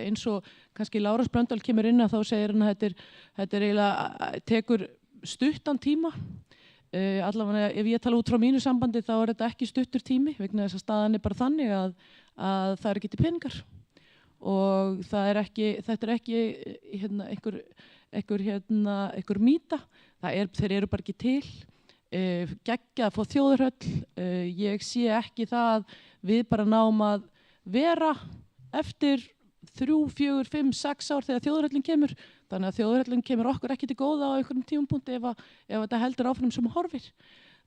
Speaker 10: eins og kannski Lára Bröndal kemur inn að þá segir hann að þetta er eiginlega tekur stuttan tíma. Allavega ef ég tala út frá mínu sambandi þá er þetta ekki stuttur tími vegna þess að staðan er bara þannig að það er ekki til peningar. Og þetta er ekki einhver mýta, þeir eru bara ekki til, geggjað að fá þjóðarhöll, ég sé ekki það að við bara náum að vera eftir 3, 4, 5, 6 ár þegar þjóðarhöllin kemur, þannig að þjóðarhöllin kemur okkur ekki til góða á einhverjum tímapunkti ef þetta heldur áfram sem horfir.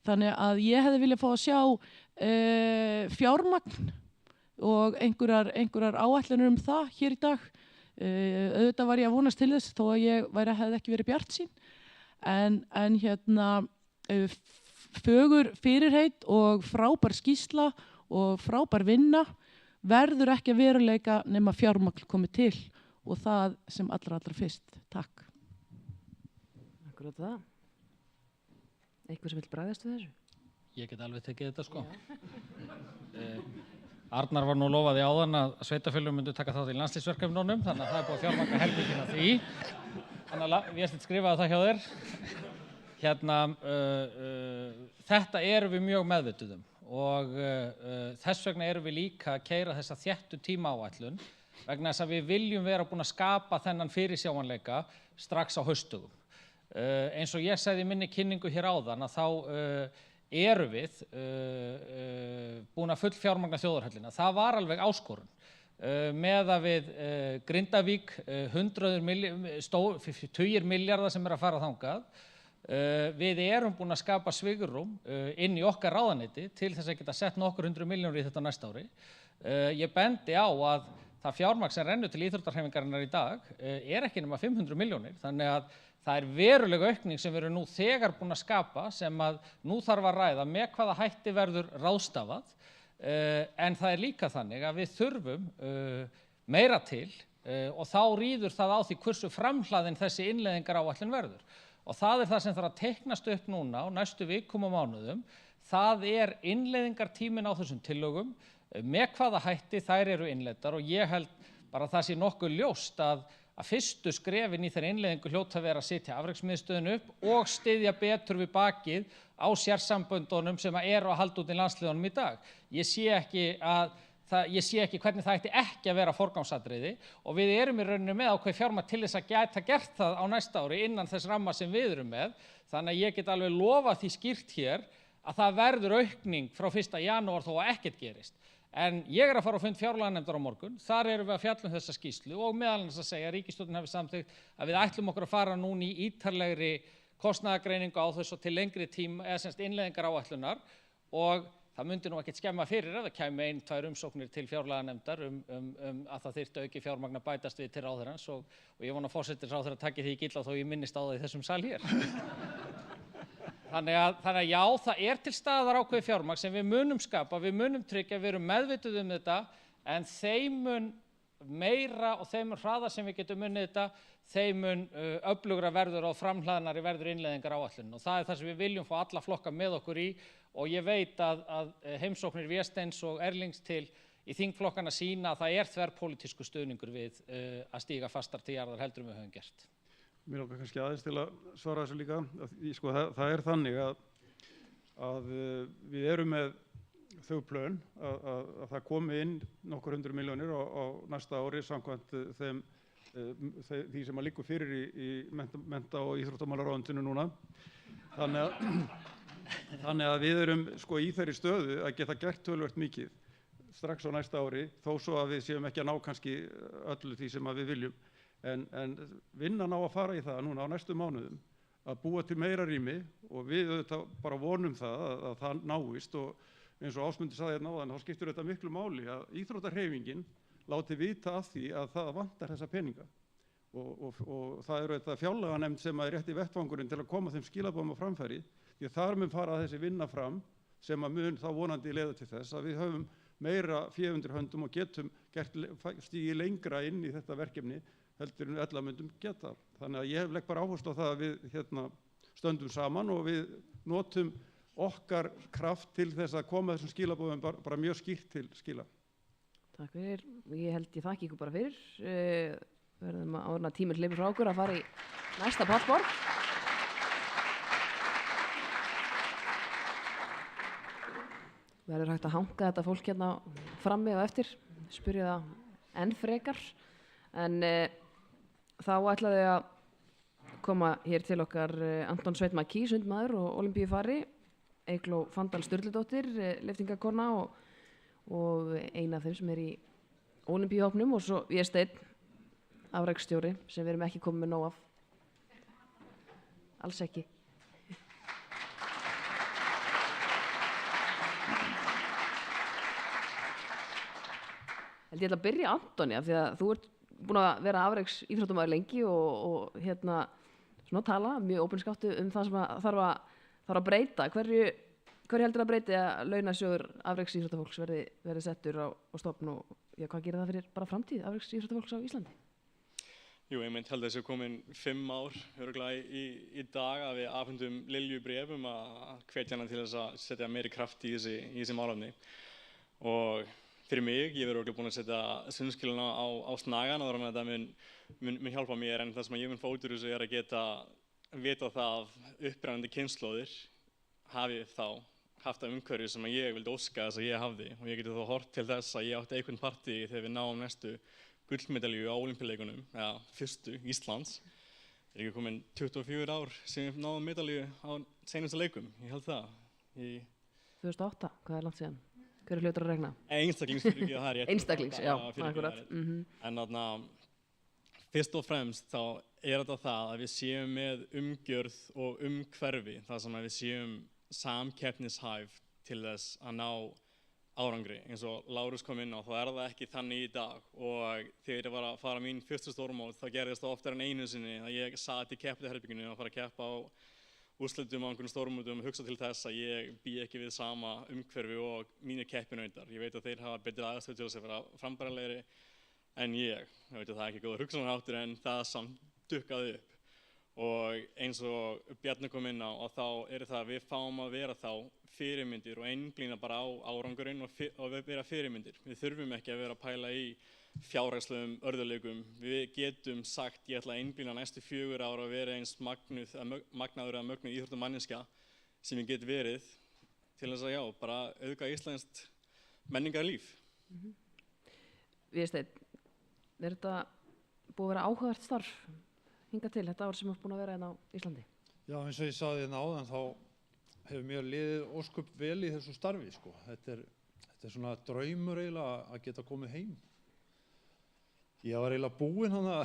Speaker 10: Þannig að ég hefði viljað fá að sjá fjármagn og einhverjar áætlanir það hér í dag. Auðvitað var ég að vonast til þess þó að ég hefði ekki verið bjartsýn. En fögur fyrirheit og frábær skýrsla og frábær vinna verður ekki að veruleika nema fjármagn komið til og það sem allra fyrst. Takk.
Speaker 1: Akkurat það. Eitthvað sem vill bregðast við þessu?
Speaker 4: Ég get alveg tekið þetta sko. Arnar var nú lofaði áðan að sveitarfélögum myndu taka þátt í landslýsverkefnunum, þannig að það er búið að fjármagna helminginn af því. Þannig að Vésteinn skrifaði það hjá þér. Þetta erum við mjög meðvituð og þess vegna erum við líka að keyra þessa þéttu tímaáætlun vegna þess að við viljum vera búin að skapa þennan fyrirsjáanleika strax á haustdögum. Eins og ég sagði í minni kynningu hér áðan að þá erum við búin að fullfjármagna þjóðarhöllina. Það var alveg áskorun. Með að við Grindavík, tugir milljarða sem að fara þangað. Við erum búin að skapa svigrúm inn í okkar ráðuneyti til þess að geta sett nokkur 100 milljónir í þetta næsta ári. Ég bendi á að það fjármagn sem rennur til íþróttahreyfingarinnar í dag er ekki nema 500 milljónir. Þannig að það er veruleg aukning sem við erum nú þegar búin að skapa sem að nú þarf að ræða með hvaða hætti verður ráðstafað en það er líka þannig að við þurfum meira til og þá ríður það á því hversu framhlaðin þessi innleiðingaráætlun verður. Og það er það sem þarf að teiknast upp núna á næstu vikum og mánuðum. Það er innleiðingartíminn á þessum tillögum, með hvaða hætti þær eru innleiddar og ég held bara að það sé nokkuð ljóst að fyrstu skrefin í þeirri innleiðingu hljóta að vera að setja afreksmiðstöðin upp og styðja betur við bakið á sérsamböndunum sem eru að halda út í landsliðunum í dag. Ég sé ekki hvernig það ætti ekki að vera forgangsatriði og við erum í rauninu með ákveð fjármagn til þess að geta gert það á næsta ári innan þess ramma sem við erum með. Þannig að ég get alveg lofað því skýrt hér að það verður aukning frá 1. janúar þó að ekkert gerist. En ég að fara á fund fjárlaganefndar á morgun, þar erum við að fjalla um þessa skýrslu og meðal annars að segja að ríkisstjórnin hafi samþykkt að við ætlum okkur að fara núna í ítarlegri kostnaðargreiningu á þessu til lengri tíma, eða semst innleiðingar áætlunar, og það myndi nú ekkert skemma fyrir ef það kæmi 1-2 umsóknir til fjárlaganefndar að það þyrfti auki fjármagn að bætast við til ráðherrans og ég vona að forsætisráðherra taki því ekki illa þó ég minnist á það í þessum sal hér. Þannig að já, það til staðar ákveðið fjármagn sem við munum skapa, við munum tryggja, við erum meðvituð um þetta, en þeim mun meira og þeim mun hraðar sem við getum unnið þetta, þeim mun öflugra verður og framhlaðnari verður innleiðingar áætlun og það það sem við viljum fá alla flokka með okkur í og ég veit að heimsóknir Vésteins og Erlings til í þingflokkana sýna að það þverpólitískur stuðningur við að stíga fastar til jarðar heldur við höfum gert.
Speaker 6: Mér langar kannski aðeins til að svara þessu líka. Sko, það þannig að við erum með þau plön að það komi inn nokkur 100 milljónir á næsta ári samkvæmt því sem að liggur fyrir í mennta- og íþróttamálaráðuneytinu núna. Þannig að við erum sko í þeirri stöðu að geta gert töluvert mikið strax á næsta ári þó svo að við séum ekki að ná kannski öllu því sem að við viljum. En vinnan á að fara í það núna á næstu mánuðum að búa til meira rými og við auðvitað bara vonum það að það náist og eins og Ásmundur sagði hérna áðan þá skiptir þetta miklu máli að íþróttahreyfingin láti vita af því að það vantar þessa peninga og það eru þetta fjárlaganefnd sem er rétti vettvangurinn til að koma þeim skilaboðum á framfæri því að þar mun fara þessi vinna fram sem að mun þá vonandi leiða til þess að við höfum meira fé undir höndum og getum stigið lengra inn í þetta verkefni heldur en ella myndum geta. Þannig að ég legg bara áherslu á það að við stöndum saman og við notum okkar kraft til þess að koma þessum skilaboðum bara mjög skýrt til skila.
Speaker 1: Takk fyrir. Ég held ég þakki ykkur bara fyrir. Verðum að áður tíminn hleypur frá okkur að fara í næsta pallborð. Verður hægt að hanga þetta fólk hérna frammi og eftir, spyrja það enn frekar. En þá ætlaði að koma hér til okkar Anton Sveinn Maki, sundmaður og Ólympíufari, Eygló Fandal Sturludóttir, lyftingakona og ein af þeim sem í Ólympíuhópnum og svo Vésteinn, afreksstjóri sem við erum ekki komið með nóg af. Alls ekki. Ég ætla að byrja Antoni af því að þú ert búin að vera afreks íþróttumaður lengi og svona tala mjög ópinskátt það sem þarf að breyta. Hverju heldur að breyti að launasjóður afreks íþróttafólks verði settur á stofn og hvað gerir það fyrir bara framtíð afreks íþróttafólks á Íslandi?
Speaker 11: Jú, ég held að þessu komin 5 ár örugglega í dag að við afhendum Lilju bréf að hvetja hana til þess að setja meiri kraft í þessi málefni og fyrir mig, ég verður búin að setja sunnskiluna á snagan og þannig að þetta mun hjálpa mér en það sem ég mun fá út úr þessu að geta vita það að upprennandi kynslóðir hafi þá haft það umhverfi sem ég vildi óska þess að ég hafði og ég geti þá hort til þess að ég átti einhvern partí þegar við náum næstu gullmedalju á Ólympíuleikunum, eða fyrstu Íslands. Ekki komin 24 ár sem við náðum medalju á seinustu leikum, ég held það.
Speaker 1: 2008, hvað langt síðan? Hver hlutur að regna?
Speaker 11: Einstaklings fyrir ekki að það rétt.
Speaker 1: Einstaklings, já, akkurat.
Speaker 11: En þarna, fyrst og fremst þá þetta það að við séum með umgjörð og umhverfi, þar sem að við séum samkeppnishæf til þess að ná árangri. Eins og Lárus kom inn á, þá það ekki þannig í dag og þegar ég var að fara mín fyrstu stórmót, þá gerðist það oftar en einu sinni að ég sat í keppniherberginu og fara að keppa á úrslitum á einhverjum stórmótum og hugsa til þess að ég bý ekki við sama umhverfi og mínir keppinautar. Ég veit að þeir hafa betri aðstöðu til þess að vera frambærilegri en ég. Ég veit að það ekki góður hugsunarháttur en það samt dukkaði upp. Og eins og Bjarni kom inn á og þá það að við fáum að vera þá fyrirmyndir og einblína bara á árangurinn og vera fyrirmyndir. Við þurfum ekki að vera að pæla í fjárhagslegum örðuleikum. Við getum sagt ég ætla að einblína næstu 4 ára að vera eins magnaður eða mögnuð íþróttamanneskja sem ég get verið til þess að bara auðga íslenskt menningarlíf.
Speaker 1: Vésteinn, þetta búið að vera áhugavert starf hingað til þetta ár sem búin að vera hérna á Íslandi?
Speaker 5: Já, eins og ég sagði hérna áðan þá hefur mér liðið ósköp vel í þessu starfi sko. Þetta þetta er svona draumur eiginlega að geta komið heim. Ég var eiginlega búinn hana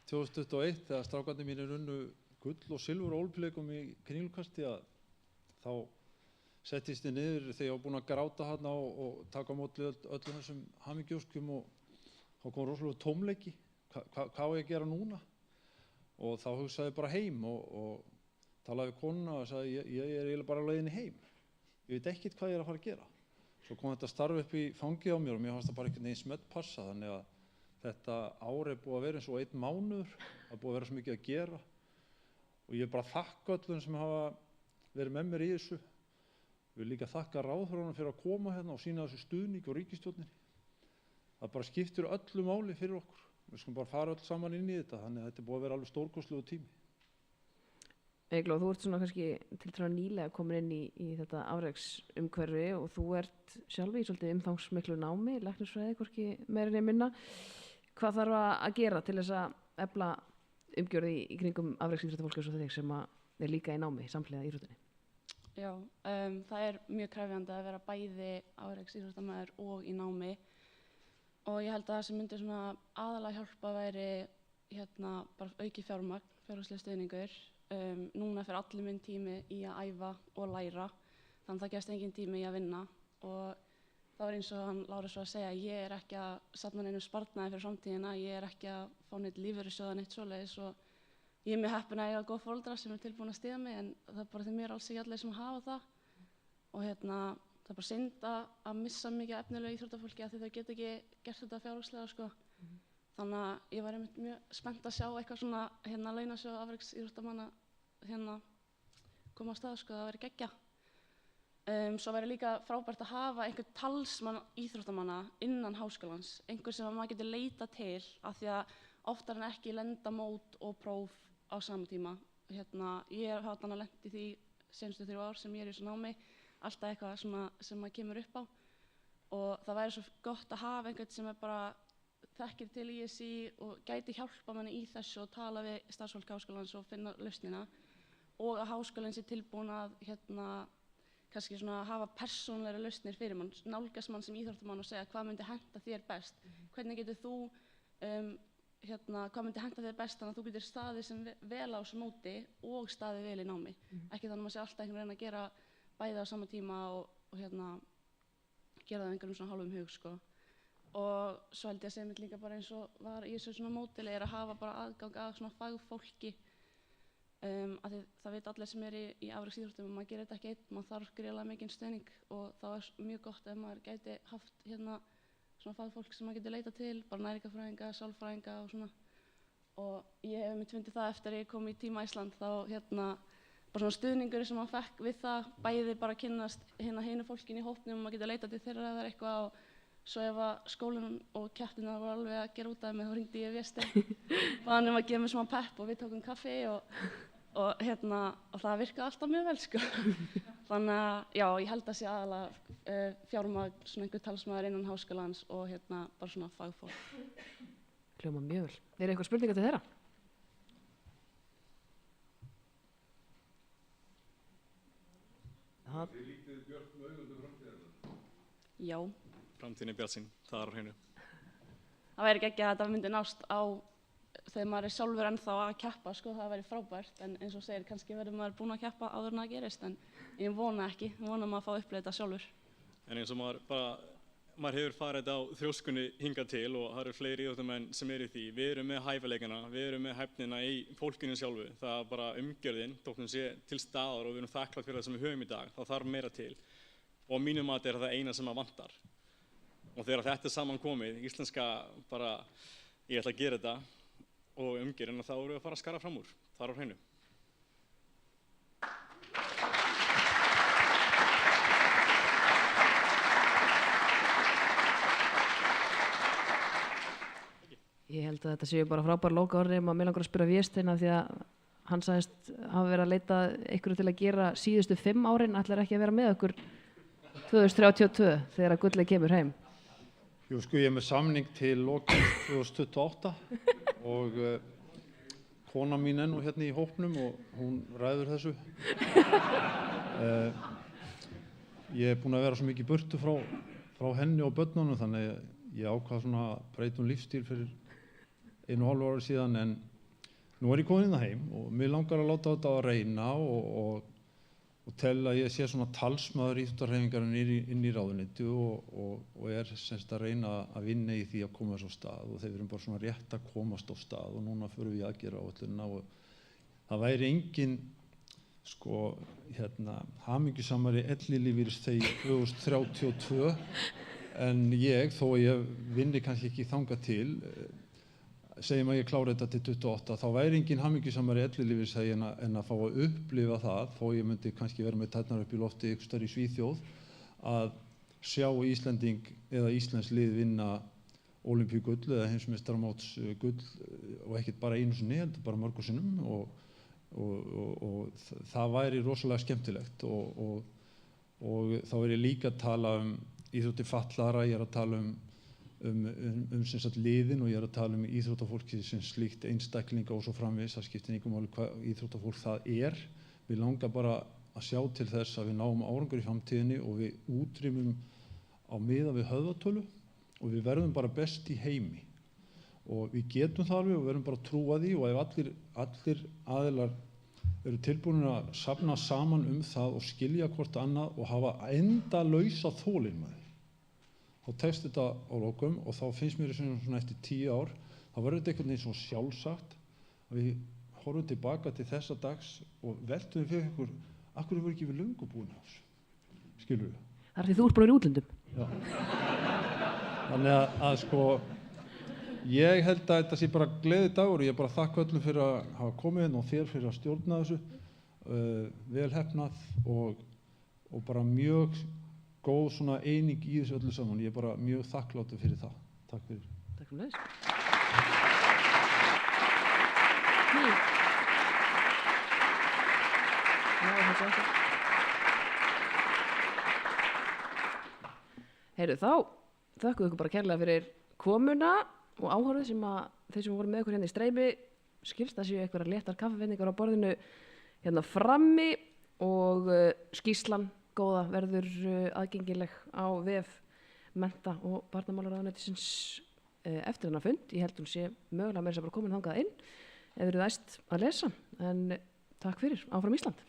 Speaker 5: 2021 þegar strákarnir mínir unnu gull og silfur á Ólympíuleikum í kringlukasti að þá settist ég niður þegar ég var búinn að gráta hérna og taka á móti öllum þessum hamingjóskum og þá kom rosalega tómleiki. Hvað á ég að gera núna? Og þá hugsaði ég bara heim og talaði við konuna og sagði ég er eiginlega bara á leiðinni heim. Ég veit ekkert hvað ég er að fara að gera. Svo kom þetta starf upp í fangið á mér og mér fannst það bara einhvern veginn smellpassa þannig að þetta ár er búið að vera eins og 1 mánuður, það er búið að vera svo mikið að gera og ég er bara að þakka öllum sem hafa verið með mér í þessu. Ég vil líka þakka ráðherrunum fyrir að koma hérna og sýna þessu stuðning og ríkisstjórninni. Það bara skiptir öllu máli fyrir okkur. Við skulum bara fara öll saman inn í þetta, þannig að þetta er búið að vera alveg stórkostlegu tími.
Speaker 1: Eygló, þú ert svona kannski tiltölulega nýlega komin inn í þetta afreksumhverfi og þú ert sjálf í svolítið umfangsmiklu námi, læknisfræði, hvorki meira en minna. Hvað þarf að gera til þess að efla umgjörð í kringum afreksíþróttafólk eins og þig sem er líka í námi samhliða íþróttinni?
Speaker 12: Já, það er mjög krefjandi að vera bæði afreksíþróttamaður og í námi og ég held að það sem myndi svona aðalega hjálpa væri bara aukið fjármagn, fjárhagslegur stuðningur. Núna fer allir minn tími í að æfa og læra, þannig að það gefst engin tími í að vinna og það var eins og hann Lárus var að segja, ég er ekki að safna neinu sparnaði fyrir framtíðina, ég er ekki að fá neitt lífeyrissjóð neitt svoleiðis og ég er mjög heppin að eiga góð foreldra sem er tilbúin að styðja mig en það er bara því mér alls ekki allir sem hafa það og það er bara synd að missa mikið efnilegu íþróttafólki af því þau geta ekki gert þetta fjárhagslega sko. Þannig að ég var einmitt mjög spennt að sjá eitthvað svona launasjóð afreksíþróttamanna koma á stað sko, það væri geggja. Svo væri líka frábært að hafa einhvern talsmann íþróttamanna innan háskólans, einhver sem maður getur leita til af því að oftar en ekki lenda mót og próf á sama tíma. Ég hef lent í því seinustu 3 ár sem ég er í þessu námi, alltaf eitthvað sem maður kemur upp á og það væri svo gott að hafa einhvern sem er bara þekkir til ISÍ og gæti hjálpa manni í þessu og tala við starfsfólk háskólans og finna lausnina og að háskólinn sé tilbúin að kannski svona hafa persónulegri lausnir fyrir mann, nálgast mann sem íþróttamann og segja hvað myndi henta þér best, hvernig getur þú hvað myndi henta þér best þannig að þú getur staðið sem vel á þessu móti og staðið vel í námi, ekki þannig að maður sé alltaf einhvern veginn að gera bæði á sama tíma og gera það einhverjum svona hálfum hug sko. Og svo held ég að segja mér líka bara eins og var í þessu svona mótili er að hafa bara aðgang að svona fagfólki af því það veit allir sem er í afreksíþróttum og maður gerir þetta ekki einn, maður þarf gríðarlega mikinn stuðning og það er mjög gott ef maður gæti haft svona fagfólk sem maður getur leita til, bara næringarfræðinga, sálfræðinga og svona og ég hef einmitt fundið það eftir að ég kom í Tíma Ísland þá bara svona stuðningur sem maður fekk við það, bæði bara að kynnast hinu fólkin í hópnum og maður getur leita til þeirra eða eitthvað og svo ef að skólinn og keppninar voru alveg að gera út af mig þá hringdi ég Véstein og hann að gefa mér smá pepp og við tókum kaffi og það virkaði alltaf mjög vel sko. Þannig að já, ég held að sé aðalega fjármagn, svona einhver talsmaður innan háskólans og bara svona fagfólk.
Speaker 1: Hljómar mjög vel. Eru eitthvað spurningar til þeirra?
Speaker 9: Þið lítið björt með augundu framtíðarnar?
Speaker 12: Já.
Speaker 11: Framtíðin er bjartsýn, það er á hreinu.
Speaker 12: Það væri ekki að þetta myndi nást á þegar maður er sjálfur ennþá að keppa, sko, það væri frábært, en eins og segir, kannski verður maður búinn að keppa áður en það gerist, en ég vona ekki, ég vona maður að fá að upplifa þetta sjálfur.
Speaker 11: En eins og maður hefur farið þetta á þrjóskunni hingað til og það eru fleiri íþróttamenn sem eru í því. Við erum með hæfileikana, við erum með hæfnina í fólkinu sjálfu, það er bara umgjörðin, þótt hún sé til staðar og við erum þakklátt fyrir það sem við höfum í dag, þá þarf meira til. Og á mínum mati er það eina sem maður vantar. Og þegar þetta er saman komið, íslenska bara, ég ætla að gera þetta og umgjörðin og þá erum við að fara að skara fram úr, það er á hreinu.
Speaker 1: Ég held að þetta séu bara frábær lokaorð að mig langar að spyrja Véstein af því að hann sagðist hafa verið að leita einhverju til að gera síðustu 5 árin, ætlar ekki að vera með okkur 2032 þegar að gullið kemur heim.
Speaker 5: Jú, sko, ég er með samning til loka 2028 og kona mín er nú hérna í hópnum og hún ræður þessu. Ég er búinn að vera svo mikið burtu frá frá henni og börnunum, þannig að ég ákvað svona að breyta lífstíl fyrir 1,5 ára síðan, en nú er ég komin inn heim og mér langar að láta þetta að reyna og tel að ég sé svona talsmaður íþróttahreyfingarinnar inn í ráðuneyti og er semst að reyna að vinna í því að koma þessu á stað, og þeir eru bara svona rétt að komast á stað, og núna förum við aðgerðaáætlunina og það væri engin hamingjusamari ellilífeyrisþegi 2032 en ég, þó að ég vinni kannski ekki þangað til, segjum að ég klára þetta til 28, þá væri engin hamingjusamari ellilífeyrisþegi en að fá að upplifa það, þó ég myndi kannski vera með tærnar upp í lofti ykkur staðar í Svíþjóð, að sjá Íslending eða Íslands lið vinna ólympíugull eða heimsmeistaramóts gull, og ekkert bara einu sinni, heldur bara mörgum sinnum, og það væri rosalega skemmtilegt, og þá er ég líka að tala íþróttir fatlaðra, ég er að tala sem sagt liðin, og ég er að tala íþróttafólki sem slíkt, einstaklinga og svo framvegis. Það skiptir engu máli hvað íþróttafólk það er. Við langar bara að sjá til þess að við náum árangur í framtíðinni og við útrýmum á miða við höfðatölu, og við verðum bara best í heimi, og við getum það alveg og verðum bara að trúa því, og ef allir aðilar eru tilbúinir að safna saman það og skilja hvort annað og hafa endalausa þolinmæði, þá tekst þetta á lokum, og þá finnst mér svona eftir 10 ár, þá verður þetta einhvern veginn svo sjálfsagt að við horfum tilbaka til þessa dags og veltum fyrir ykkur, af hverju voru ekki við löngu búin á þessu, skilur við?
Speaker 1: Það er því þú ert bara í útlöndum.
Speaker 5: Já. Þannig ég held að þetta sé bara gleðidagur, og ég bara þakka öllum fyrir að hafa komið inn og þér fyrir að stjórna þessu, vel heppnað og bara mjög góð svona eining í þessu öllu saman. Ég er bara mjög þakkláttur fyrir það. Takk fyrir.
Speaker 1: Takk fyrir þess. Heyrðu, þá þökkum við ykkur bara kærlega fyrir komuna og áhorfið sem þeir sem voru með ykkur hérna í streymi, skilst að séu einhverjar léttar kaffivendingar á borðinu hérna frammi, og skýrslan góða verður aðgengileg á vef mennta- og barnamálaráðuneytisins eftir þennan fund. Ég held hún sé mögulega meira sem bara komin þangað inn ef þið eruð æst að lesa, en takk fyrir. Áfram Ísland.